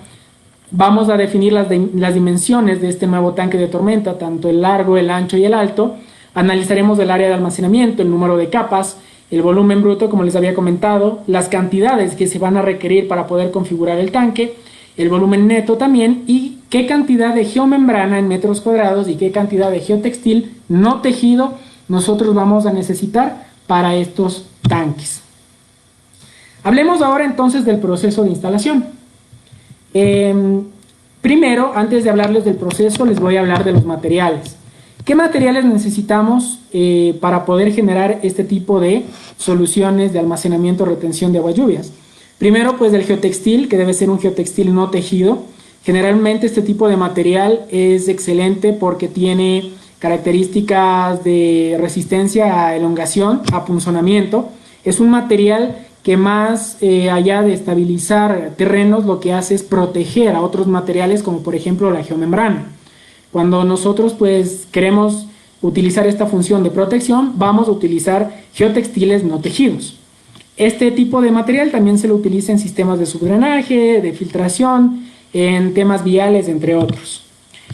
Vamos a definir las dimensiones de este nuevo tanque de tormenta, tanto el largo, el ancho y el alto. Analizaremos el área de almacenamiento, el número de capas, el volumen bruto, como les había comentado, las cantidades que se van a requerir para poder configurar el tanque, el volumen neto también, y qué cantidad de geomembrana en metros cuadrados y qué cantidad de geotextil no tejido nosotros vamos a necesitar para estos tanques. Hablemos ahora entonces del proceso de instalación. Primero, antes de hablarles del proceso, les voy a hablar de los materiales. ¿Qué materiales necesitamos para poder generar este tipo de soluciones de almacenamiento o retención de aguas lluvias? Primero, pues el geotextil, que debe ser un geotextil no tejido. Generalmente este tipo de material es excelente porque tiene características de resistencia a elongación, a punzonamiento. Es un material que más allá de estabilizar terrenos, lo que hace es proteger a otros materiales como por ejemplo la geomembrana. Cuando nosotros pues queremos utilizar esta función de protección, vamos a utilizar geotextiles no tejidos. Este tipo de material también se lo utiliza en sistemas de subdrenaje, de filtración, en temas viales, entre otros.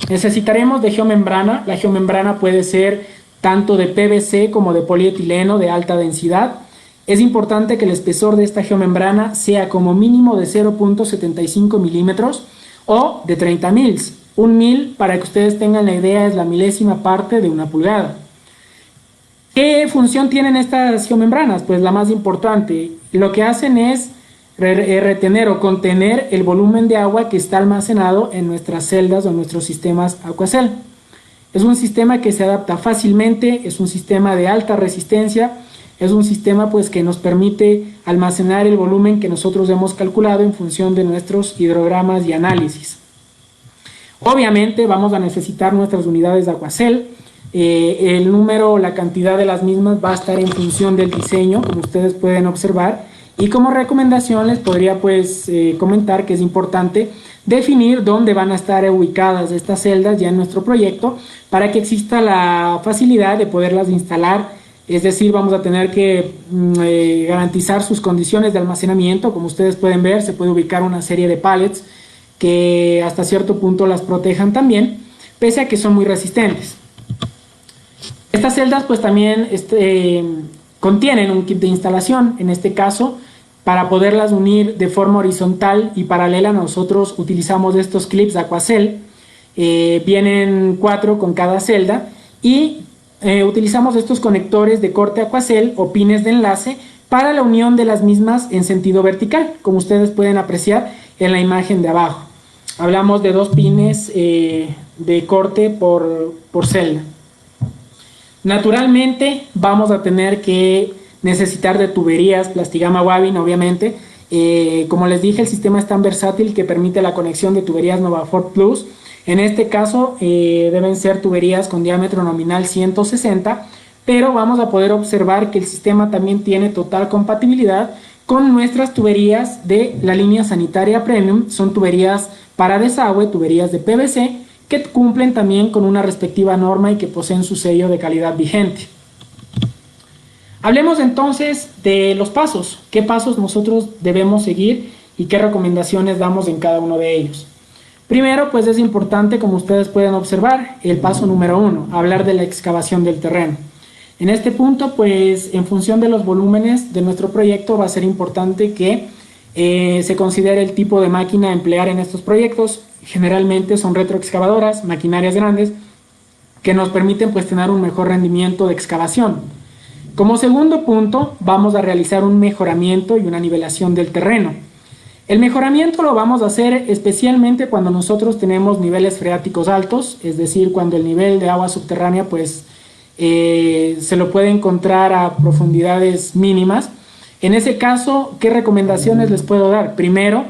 Necesitaremos de geomembrana. La geomembrana puede ser tanto de PVC como de polietileno de alta densidad. Es importante que el espesor de esta geomembrana sea como mínimo de 0.75 milímetros o de 30 mils. Un mil, para que ustedes tengan la idea, es la milésima parte de una pulgada. ¿Qué función tienen estas geomembranas? Pues la más importante. Lo que hacen es retener o contener el volumen de agua que está almacenado en nuestras celdas o en nuestros sistemas Aquacel. Es un sistema que se adapta fácilmente, es un sistema de alta resistencia, es un sistema pues que nos permite almacenar el volumen que nosotros hemos calculado en función de nuestros hidrogramas y análisis. Obviamente vamos a necesitar nuestras unidades de Aquacel. El número o la cantidad de las mismas va a estar en función del diseño, como ustedes pueden observar, y como recomendación les podría pues comentar que es importante definir dónde van a estar ubicadas estas celdas ya en nuestro proyecto para que exista la facilidad de poderlas instalar. Es decir, vamos a tener que garantizar sus condiciones de almacenamiento. Como ustedes pueden ver, se puede ubicar una serie de pallets que hasta cierto punto las protejan también, pese a que son muy resistentes. Estas celdas pues también contienen un kit de instalación. En este caso, para poderlas unir de forma horizontal y paralela, nosotros utilizamos estos clips Aquacel. Vienen 4 con cada celda y utilizamos estos conectores de corte Aquacel o pines de enlace para la unión de las mismas en sentido vertical, como ustedes pueden apreciar en la imagen de abajo. Hablamos de 2 pines de corte por celda. Naturalmente vamos a tener que necesitar de tuberías Plastigama Wavin, obviamente. Como les dije, el sistema es tan versátil que permite la conexión de tuberías Novafort Plus. En este caso deben ser tuberías con diámetro nominal 160, pero vamos a poder observar que el sistema también tiene total compatibilidad con nuestras tuberías de la línea sanitaria Premium. Son tuberías para desagüe, tuberías de PVC, que cumplen también con una respectiva norma y que poseen su sello de calidad vigente. Hablemos entonces de los pasos. ¿Qué pasos nosotros debemos seguir y qué recomendaciones damos en cada uno de ellos? Primero, pues es importante, como ustedes pueden observar, el paso número 1, hablar de la excavación del terreno. En este punto, pues en función de los volúmenes de nuestro proyecto va a ser importante que se considere el tipo de máquina a emplear en estos proyectos. Generalmente son retroexcavadoras, maquinarias grandes, que nos permiten pues tener un mejor rendimiento de excavación. Como segundo punto, vamos a realizar un mejoramiento y una nivelación del terreno. El mejoramiento lo vamos a hacer especialmente cuando nosotros tenemos niveles freáticos altos, es decir, cuando el nivel de agua subterránea pues se lo puede encontrar a profundidades mínimas. En ese caso, ¿qué recomendaciones les puedo dar? Primero,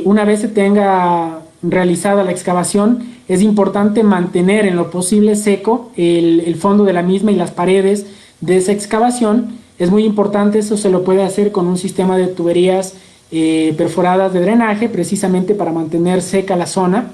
una vez se tenga realizada la excavación, es importante mantener en lo posible seco el fondo de la misma y las paredes de esa excavación. Es muy importante, eso se lo puede hacer con un sistema de tuberías perforadas de drenaje, precisamente para mantener seca la zona.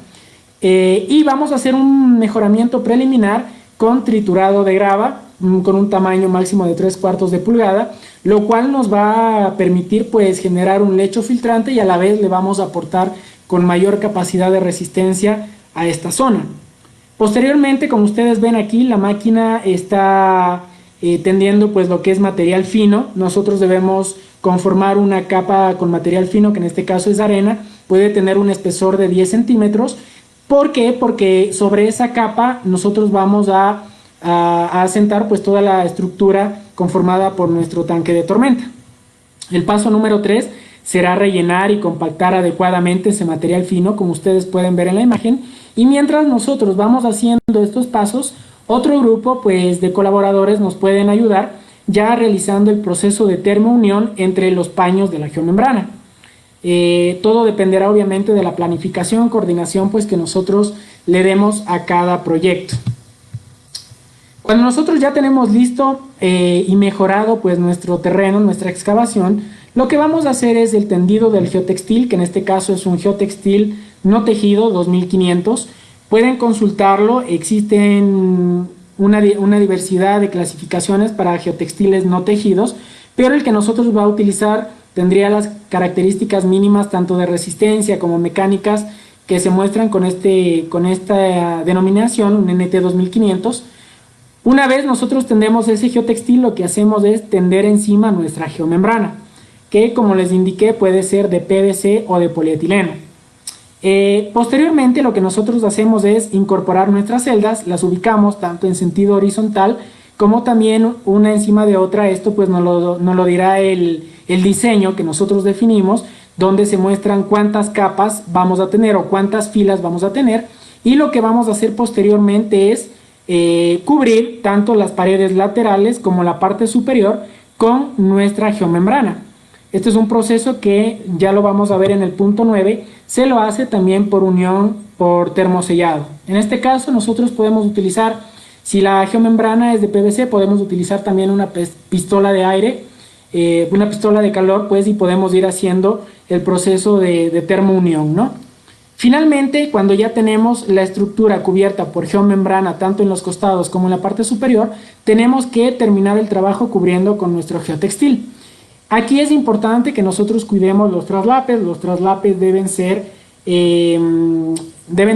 Y vamos a hacer un mejoramiento preliminar con triturado de grava, con un tamaño máximo de 3/4 de pulgada, lo cual nos va a permitir pues generar un lecho filtrante y a la vez le vamos a aportar con mayor capacidad de resistencia a esta zona. Posteriormente, como ustedes ven aquí, la máquina está tendiendo pues lo que es material fino. Nosotros debemos conformar una capa con material fino, que en este caso es arena, puede tener un espesor de 10 centímetros. ¿Por qué? Porque sobre esa capa nosotros vamos a asentar pues toda la estructura conformada por nuestro tanque de tormenta. El paso número 3 será rellenar y compactar adecuadamente ese material fino, como ustedes pueden ver en la imagen, y mientras nosotros vamos haciendo estos pasos, otro grupo pues de colaboradores nos pueden ayudar ya realizando el proceso de termounión entre los paños de la geomembrana. Todo dependerá obviamente de la planificación, coordinación pues que nosotros le demos a cada proyecto. Cuando nosotros ya tenemos listo y mejorado pues nuestro terreno, nuestra excavación, lo que vamos a hacer es el tendido del geotextil, que en este caso es un geotextil no tejido 2500. Pueden consultarlo, existen una diversidad de clasificaciones para geotextiles no tejidos, pero el que nosotros va a utilizar tendría las características mínimas tanto de resistencia como mecánicas que se muestran con esta denominación, un NT 2500. Una vez nosotros tendemos ese geotextil, lo que hacemos es tender encima nuestra geomembrana, que como les indiqué puede ser de PVC o de polietileno. Posteriormente lo que nosotros hacemos es incorporar nuestras celdas, las ubicamos tanto en sentido horizontal como también una encima de otra. Esto pues nos lo dirá el diseño que nosotros definimos, donde se muestran cuántas capas vamos a tener o cuántas filas vamos a tener, y lo que vamos a hacer posteriormente es cubrir tanto las paredes laterales como la parte superior con nuestra geomembrana. Este es un proceso que ya lo vamos a ver en el punto 9, se lo hace también por unión por termosellado. En este caso nosotros podemos utilizar, si la geomembrana es de PVC, podemos utilizar también una pistola de aire, una pistola de calor, pues, y podemos ir haciendo el proceso de termounión, ¿no? Finalmente, cuando ya tenemos la estructura cubierta por geomembrana, tanto en los costados como en la parte superior, tenemos que terminar el trabajo cubriendo con nuestro geotextil. Aquí es importante que nosotros cuidemos los traslapes. Los traslapes deben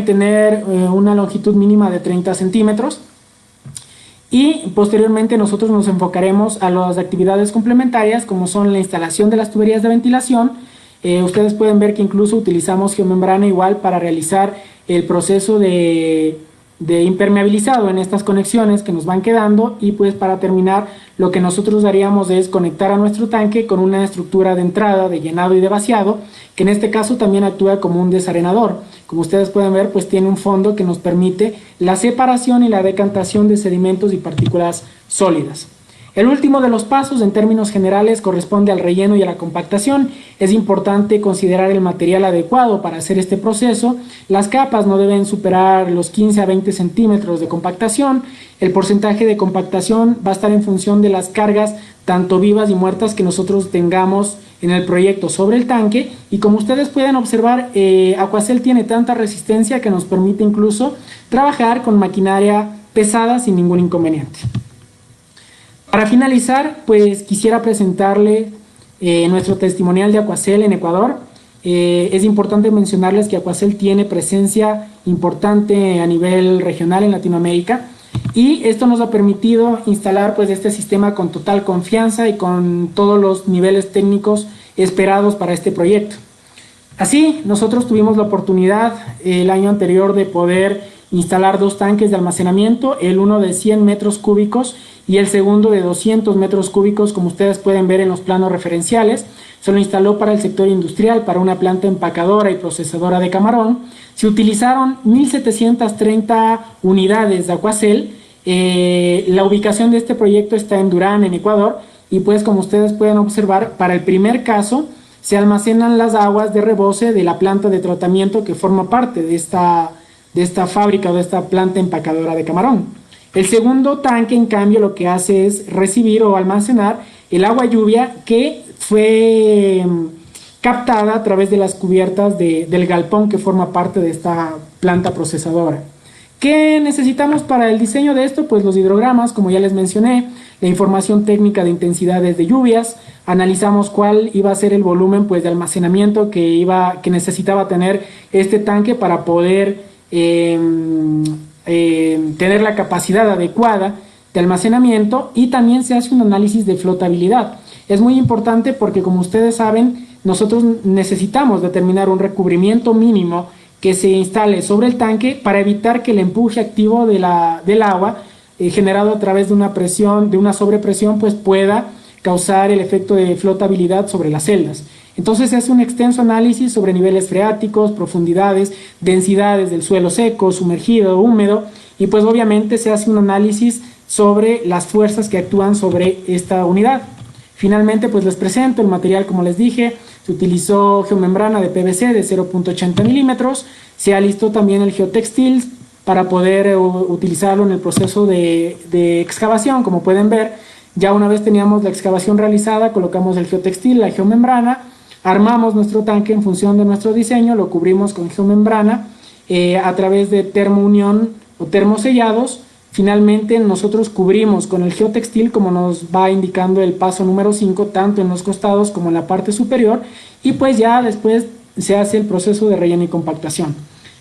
tener una longitud mínima de 30 centímetros. Y posteriormente nosotros nos enfocaremos a las actividades complementarias, como son la instalación de las tuberías de ventilación. Ustedes pueden ver que incluso utilizamos geomembrana igual para realizar el proceso de impermeabilizado en estas conexiones que nos van quedando, y pues para terminar lo que nosotros haríamos es conectar a nuestro tanque con una estructura de entrada, de llenado y de vaciado, que en este caso también actúa como un desarenador. Como ustedes pueden ver, pues tiene un fondo que nos permite la separación y la decantación de sedimentos y partículas sólidas. El último de los pasos en términos generales corresponde al relleno y a la compactación. Es importante considerar el material adecuado para hacer este proceso. Las capas no deben superar los 15 a 20 centímetros de compactación. El porcentaje de compactación va a estar en función de las cargas tanto vivas y muertas que nosotros tengamos en el proyecto sobre el tanque, y como ustedes pueden observar, Aquacel tiene tanta resistencia que nos permite incluso trabajar con maquinaria pesada sin ningún inconveniente. Para finalizar, pues quisiera presentarle nuestro testimonial de Aquacel en Ecuador. Es importante mencionarles que Aquacel tiene presencia importante a nivel regional en Latinoamérica, y esto nos ha permitido instalar pues este sistema con total confianza y con todos los niveles técnicos esperados para este proyecto. Así, nosotros tuvimos la oportunidad el año anterior de poder instalar 2 tanques de almacenamiento, el uno de 100 metros cúbicos y el segundo de 200 metros cúbicos, como ustedes pueden ver en los planos referenciales. Se lo instaló para el sector industrial, para una planta empacadora y procesadora de camarón. Se utilizaron 1.730 unidades de Aquacel. La ubicación de este proyecto está en Durán, en Ecuador, y pues como ustedes pueden observar, para el primer caso se almacenan las aguas de rebose de la planta de tratamiento que forma parte de esta fábrica o de esta planta empacadora de camarón. El segundo tanque, en cambio, lo que hace es recibir o almacenar el agua lluvia que fue captada a través de las cubiertas del galpón que forma parte de esta planta procesadora. ¿Qué necesitamos para el diseño de esto? Pues los hidrogramas, como ya les mencioné, la información técnica de intensidades de lluvias, analizamos cuál iba a ser el volumen pues, de almacenamiento que necesitaba tener este tanque para poder tener la capacidad adecuada de almacenamiento, y también se hace un análisis de flotabilidad. Es muy importante porque, como ustedes saben, nosotros necesitamos determinar un recubrimiento mínimo que se instale sobre el tanque para evitar que el empuje activo del agua generado a través de una presión, de una sobrepresión, pues pueda causar el efecto de flotabilidad sobre las celdas. Entonces se hace un extenso análisis sobre niveles freáticos, profundidades, densidades del suelo seco, sumergido, húmedo, y pues obviamente se hace un análisis sobre las fuerzas que actúan sobre esta unidad. Finalmente pues les presento el material. Como les dije, se utilizó geomembrana de PVC de 0.80 milímetros, se alistó también el geotextil para poder utilizarlo en el proceso de excavación. Como pueden ver, ya una vez teníamos la excavación realizada, colocamos el geotextil, la geomembrana, armamos nuestro tanque en función de nuestro diseño, lo cubrimos con geomembrana a través de termounión o termosellados. Finalmente nosotros cubrimos con el geotextil, como nos va indicando el paso número 5, tanto en los costados como en la parte superior, y pues ya después se hace el proceso de relleno y compactación.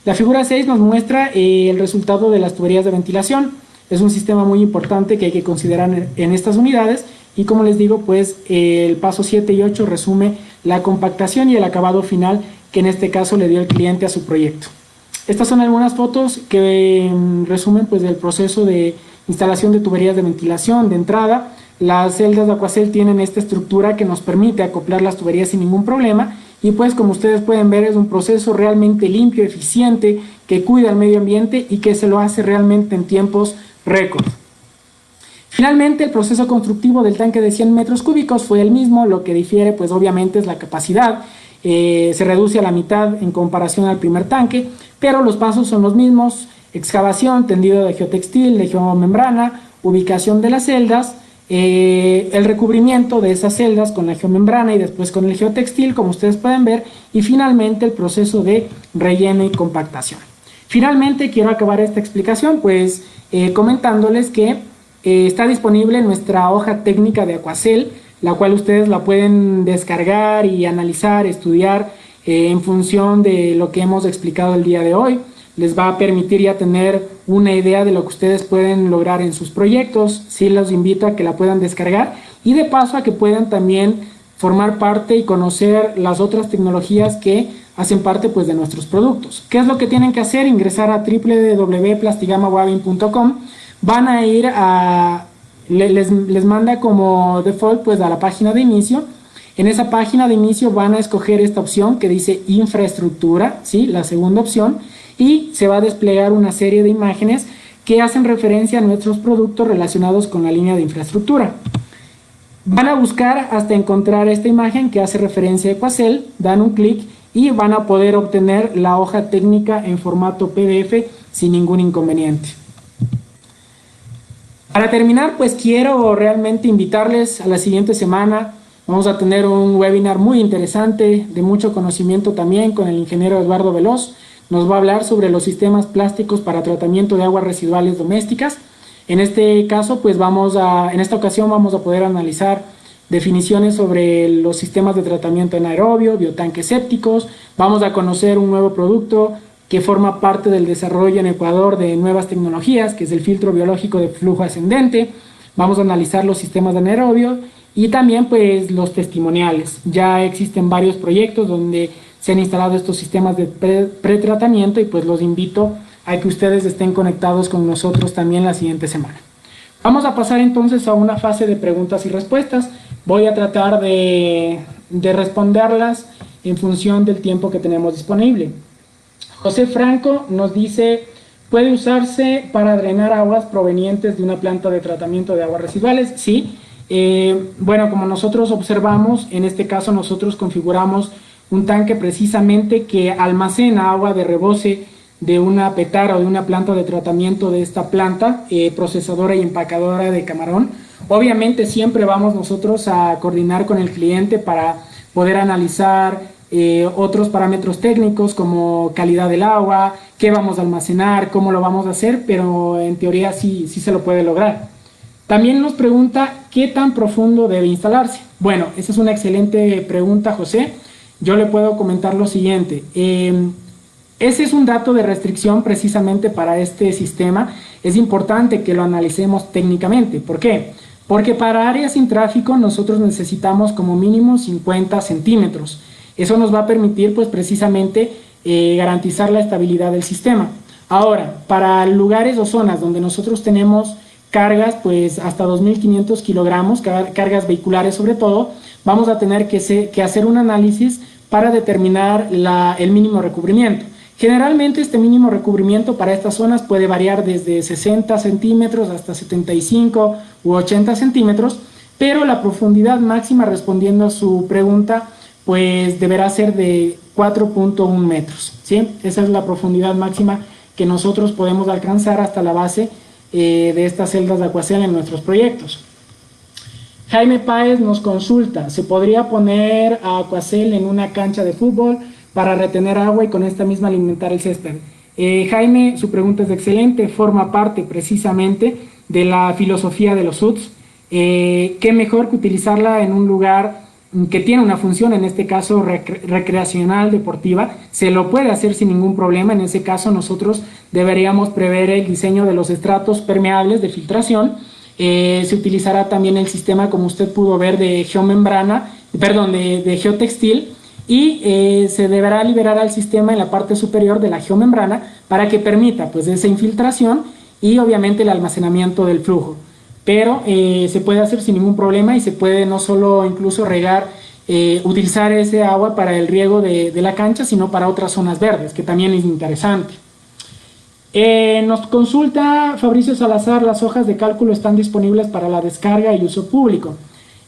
La figura 6 nos muestra el resultado de las tuberías de ventilación. Es un sistema muy importante que hay que considerar en estas unidades, y como les digo, pues el paso 7 y 8 resume la compactación y el acabado final que en este caso le dio el cliente a su proyecto. Estas son algunas fotos que resumen pues, el proceso de instalación de tuberías de ventilación de entrada. Las celdas de Aquacel tienen esta estructura que nos permite acoplar las tuberías sin ningún problema, y pues como ustedes pueden ver es un proceso realmente limpio, eficiente, que cuida el medio ambiente y que se lo hace realmente en tiempos récord. Finalmente, el proceso constructivo del tanque de 100 metros cúbicos fue el mismo. Lo que difiere pues obviamente es la capacidad. Se reduce a la mitad en comparación al primer tanque, pero los pasos son los mismos: excavación, tendido de geotextil, de geomembrana, ubicación de las celdas, el recubrimiento de esas celdas con la geomembrana y después con el geotextil, como ustedes pueden ver, y finalmente el proceso de relleno y compactación. Finalmente quiero acabar esta explicación pues comentándoles que está disponible nuestra hoja técnica de Aquacel, la cual ustedes la pueden descargar y analizar, estudiar en función de lo que hemos explicado el día de hoy. Les va a permitir ya tener una idea de lo que ustedes pueden lograr en sus proyectos. Sí, los invito a que la puedan descargar, y de paso a que puedan también formar parte y conocer las otras tecnologías que hacen parte pues, de nuestros productos. ¿Qué es lo que tienen que hacer? Ingresar a www.plastigamawabin.com. Van a ir a... Les manda como default pues a la página de inicio. En esa página de inicio van a escoger esta opción que dice infraestructura, ¿sí? La segunda opción, y se va a desplegar una serie de imágenes que hacen referencia a nuestros productos relacionados con la línea de infraestructura. Van a buscar hasta encontrar esta imagen que hace referencia a Aquacel, dan un clic y van a poder obtener la hoja técnica en formato PDF sin ningún inconveniente. Para terminar, pues quiero realmente invitarles a la siguiente semana. Vamos a tener un webinar muy interesante, de mucho conocimiento también, con el ingeniero Eduardo Veloz. Nos va a hablar sobre los sistemas plásticos para tratamiento de aguas residuales domésticas. En este caso, pues en esta ocasión vamos a poder analizar definiciones sobre los sistemas de tratamiento anaerobio, biotanques sépticos. Vamos a conocer un nuevo producto que forma parte del desarrollo en Ecuador de nuevas tecnologías, que es el filtro biológico de flujo ascendente. Vamos a analizar los sistemas de anaerobio y también pues los testimoniales. Ya existen varios proyectos donde se han instalado estos sistemas de pretratamiento, y pues los invito a que ustedes estén conectados con nosotros también la siguiente semana. Vamos a pasar entonces a una fase de preguntas y respuestas. Voy a tratar de responderlas en función del tiempo que tenemos disponible. José Franco nos dice: ¿puede usarse para drenar aguas provenientes de una planta de tratamiento de aguas residuales? Sí. Bueno, como nosotros observamos, en este caso nosotros configuramos un tanque precisamente que almacena agua de rebose de una petara o de una planta de tratamiento de esta planta procesadora y empacadora de camarón. Obviamente siempre vamos nosotros a coordinar con el cliente para poder analizar otros parámetros técnicos como calidad del agua, qué vamos a almacenar, cómo lo vamos a hacer, pero en teoría sí se lo puede lograr. También nos pregunta qué tan profundo debe instalarse. Bueno, esa es una excelente pregunta, José. Yo le puedo comentar lo siguiente. Ese es un dato de restricción precisamente para este sistema. Es importante que lo analicemos técnicamente. ¿Por qué? Porque para áreas sin tráfico nosotros necesitamos como mínimo 50 centímetros. Eso nos va a permitir pues precisamente garantizar la estabilidad del sistema. Ahora, para lugares o zonas donde nosotros tenemos cargas pues hasta 2.500 kilogramos, cargas vehiculares sobre todo, vamos a tener que hacer un análisis para determinar el mínimo recubrimiento. Generalmente este mínimo recubrimiento para estas zonas puede variar desde 60 centímetros hasta 75 u 80 centímetros, pero la profundidad máxima, respondiendo a su pregunta, pues deberá ser de 4.1 metros, ¿sí? Esa es la profundidad máxima que nosotros podemos alcanzar hasta la base de estas celdas de Aquacel en nuestros proyectos. Jaime Páez nos consulta, ¿se podría poner a Aquacel en una cancha de fútbol para retener agua y con esta misma alimentar el césped? Jaime, su pregunta es excelente, forma parte precisamente de la filosofía de los SUTS. Qué mejor que utilizarla en un lugar que tiene una función, en este caso recreacional, deportiva. Se lo puede hacer sin ningún problema. En ese caso nosotros deberíamos prever el diseño de los estratos permeables de filtración. Se utilizará también el sistema, como usted pudo ver, de geomembrana, perdón, de geotextil, y se deberá liberar al sistema en la parte superior de la geomembrana para que permita pues esa infiltración y obviamente el almacenamiento del flujo. Pero se puede hacer sin ningún problema y se puede no solo incluso regar, utilizar ese agua para el riego de la cancha, sino para otras zonas verdes, que también es interesante. Nos consulta Fabricio Salazar, ¿las hojas de cálculo están disponibles para la descarga y uso público?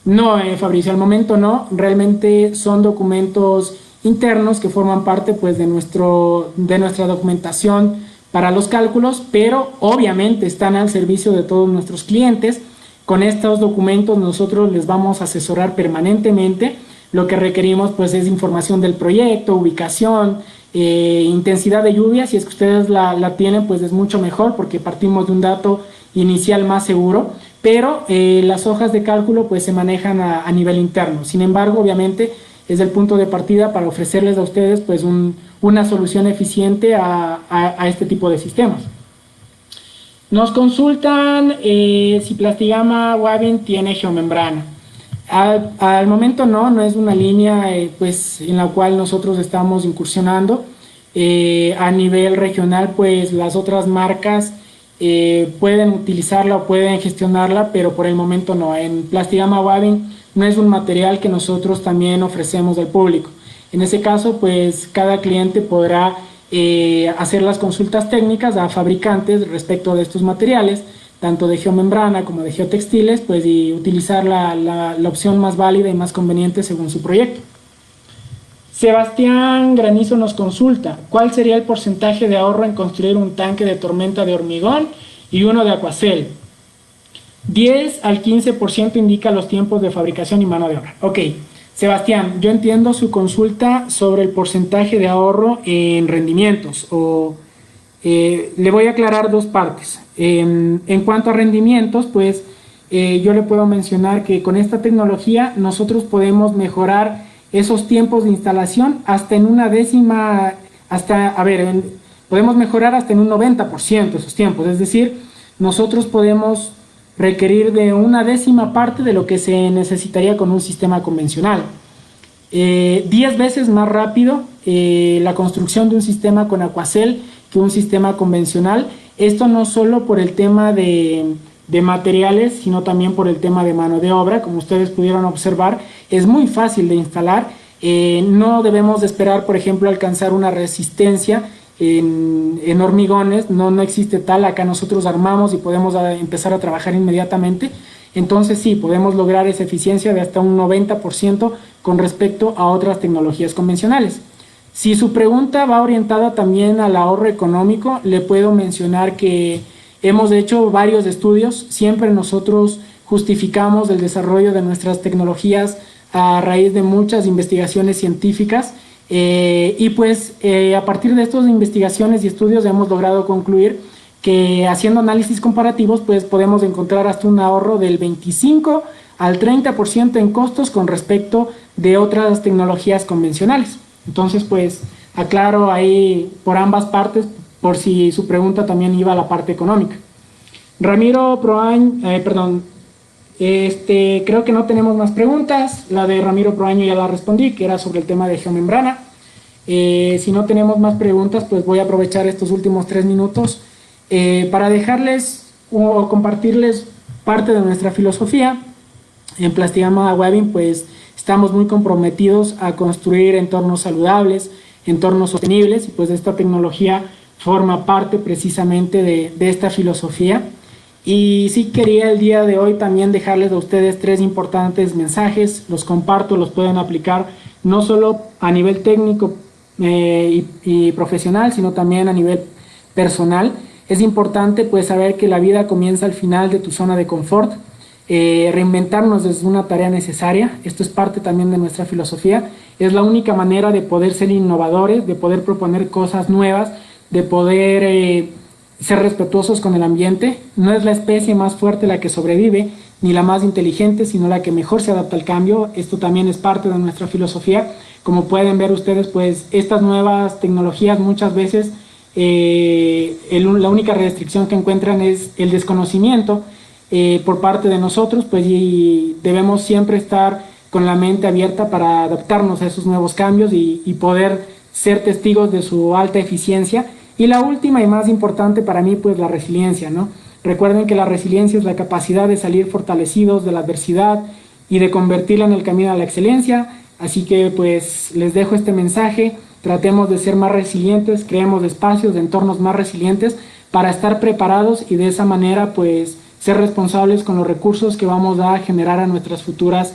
No, Fabricio, al momento no, realmente son documentos internos que forman parte pues de nuestra documentación para los cálculos, pero obviamente están al servicio de todos nuestros clientes. Con estos documentos nosotros les vamos a asesorar permanentemente. Lo que requerimos pues es información del proyecto, ubicación, intensidad de lluvia. Si es que ustedes la tienen, pues es mucho mejor porque partimos de un dato inicial más seguro, pero las hojas de cálculo pues se manejan a nivel interno. Sin embargo, obviamente es el punto de partida para ofrecerles a ustedes pues una solución eficiente a este tipo de sistemas. Nos consultan si Plastigama Wavin tiene geomembrana. Al momento no es una línea pues en la cual nosotros estamos incursionando. A nivel regional pues las otras marcas pueden utilizarla o pueden gestionarla, pero por el momento no. En Plastigama Wavin no es un material que nosotros también ofrecemos al público. En ese caso, pues cada cliente podrá hacer las consultas técnicas a fabricantes respecto de estos materiales, tanto de geomembrana como de geotextiles, pues y utilizar la opción más válida y más conveniente según su proyecto. Sebastián Granizo nos consulta, ¿cuál sería el porcentaje de ahorro en construir un tanque de tormenta de hormigón y uno de Aquacel? 10 al 15% indica los tiempos de fabricación y mano de obra. Ok, Sebastián, yo entiendo su consulta sobre el porcentaje de ahorro en rendimientos. Le voy a aclarar dos partes. En cuanto a rendimientos, pues yo le puedo mencionar que con esta tecnología nosotros podemos mejorar esos tiempos de instalación hasta en una décima, podemos mejorar hasta en un 90% esos tiempos. Es decir, nosotros podemos requerir de una décima parte de lo que se necesitaría con un sistema convencional. 10 veces más rápido la construcción de un sistema con Aquacel que un sistema convencional. Esto no solo por el tema de materiales, sino también por el tema de mano de obra. Como ustedes pudieron observar, es muy fácil de instalar. No debemos de esperar, por ejemplo, alcanzar una resistencia en hormigones, no existe tal. Acá nosotros armamos y podemos empezar a trabajar inmediatamente. Entonces sí, podemos lograr esa eficiencia de hasta un 90% con respecto a otras tecnologías convencionales. Si su pregunta va orientada también al ahorro económico, le puedo mencionar que hemos hecho varios estudios. Siempre nosotros justificamos el desarrollo de nuestras tecnologías a raíz de muchas investigaciones científicas y pues a partir de estas investigaciones y estudios hemos logrado concluir que haciendo análisis comparativos pues podemos encontrar hasta un ahorro del 25 al 30% en costos con respecto de otras tecnologías convencionales. Entonces pues aclaro ahí por ambas partes por si su pregunta también iba a la parte económica. Ramiro Proaño, creo que no tenemos más preguntas. La de Ramiro Proaño ya la respondí, que era sobre el tema de geomembrana. Si no tenemos más preguntas, pues voy a aprovechar estos últimos 3 minutos para dejarles o compartirles parte de nuestra filosofía. En Plastigama Waving, pues estamos muy comprometidos a construir entornos saludables, entornos sostenibles, y pues esta tecnología forma parte precisamente de esta filosofía. Y sí quería el día de hoy también dejarles a ustedes 3 importantes mensajes. Los comparto, los pueden aplicar no solo a nivel técnico y profesional, sino también a nivel personal. Es importante pues saber que la vida comienza al final de tu zona de confort. Reinventarnos es una tarea necesaria. Esto es parte también de nuestra filosofía. Es la única manera de poder ser innovadores, de poder proponer cosas nuevas, de poder ser respetuosos con el ambiente. No es la especie más fuerte la que sobrevive, ni la más inteligente, sino la que mejor se adapta al cambio. Esto también es parte de nuestra filosofía. Como pueden ver ustedes, pues estas nuevas tecnologías muchas veces la única restricción que encuentran es el desconocimiento por parte de nosotros, pues y debemos siempre estar con la mente abierta para adaptarnos a esos nuevos cambios y poder ser testigos de su alta eficiencia. Y la última y más importante para mí, pues la resiliencia, ¿no? Recuerden que la resiliencia es la capacidad de salir fortalecidos de la adversidad y de convertirla en el camino a la excelencia. Así que pues les dejo este mensaje. Tratemos de ser más resilientes, creemos espacios, de entornos más resilientes para estar preparados y de esa manera pues ser responsables con los recursos que vamos a generar a nuestras futuras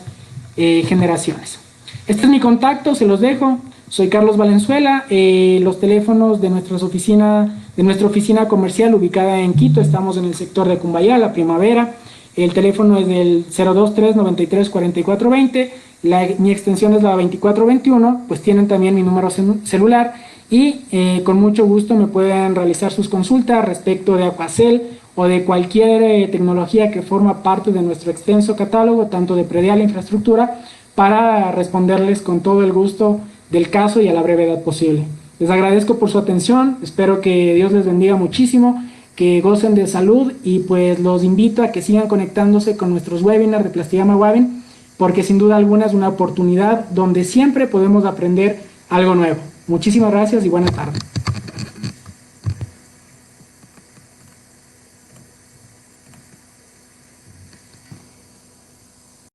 generaciones. Este es mi contacto, se los dejo. Soy Carlos Valenzuela. Los teléfonos de nuestra oficina comercial ubicada en Quito, estamos en el sector de Cumbayá, La Primavera. El teléfono es del 023-93-4420. Mi extensión es la 2421, pues tienen también mi número celular y con mucho gusto me pueden realizar sus consultas respecto de Aquacel o de cualquier tecnología que forma parte de nuestro extenso catálogo, tanto de predial e infraestructura, para responderles con todo el gusto del caso y a la brevedad posible. Les agradezco por su atención, espero que Dios les bendiga muchísimo, que gocen de salud y pues los invito a que sigan conectándose con nuestros webinars de Plastigama Waving, porque sin duda alguna es una oportunidad donde siempre podemos aprender algo nuevo. Muchísimas gracias y buenas tardes.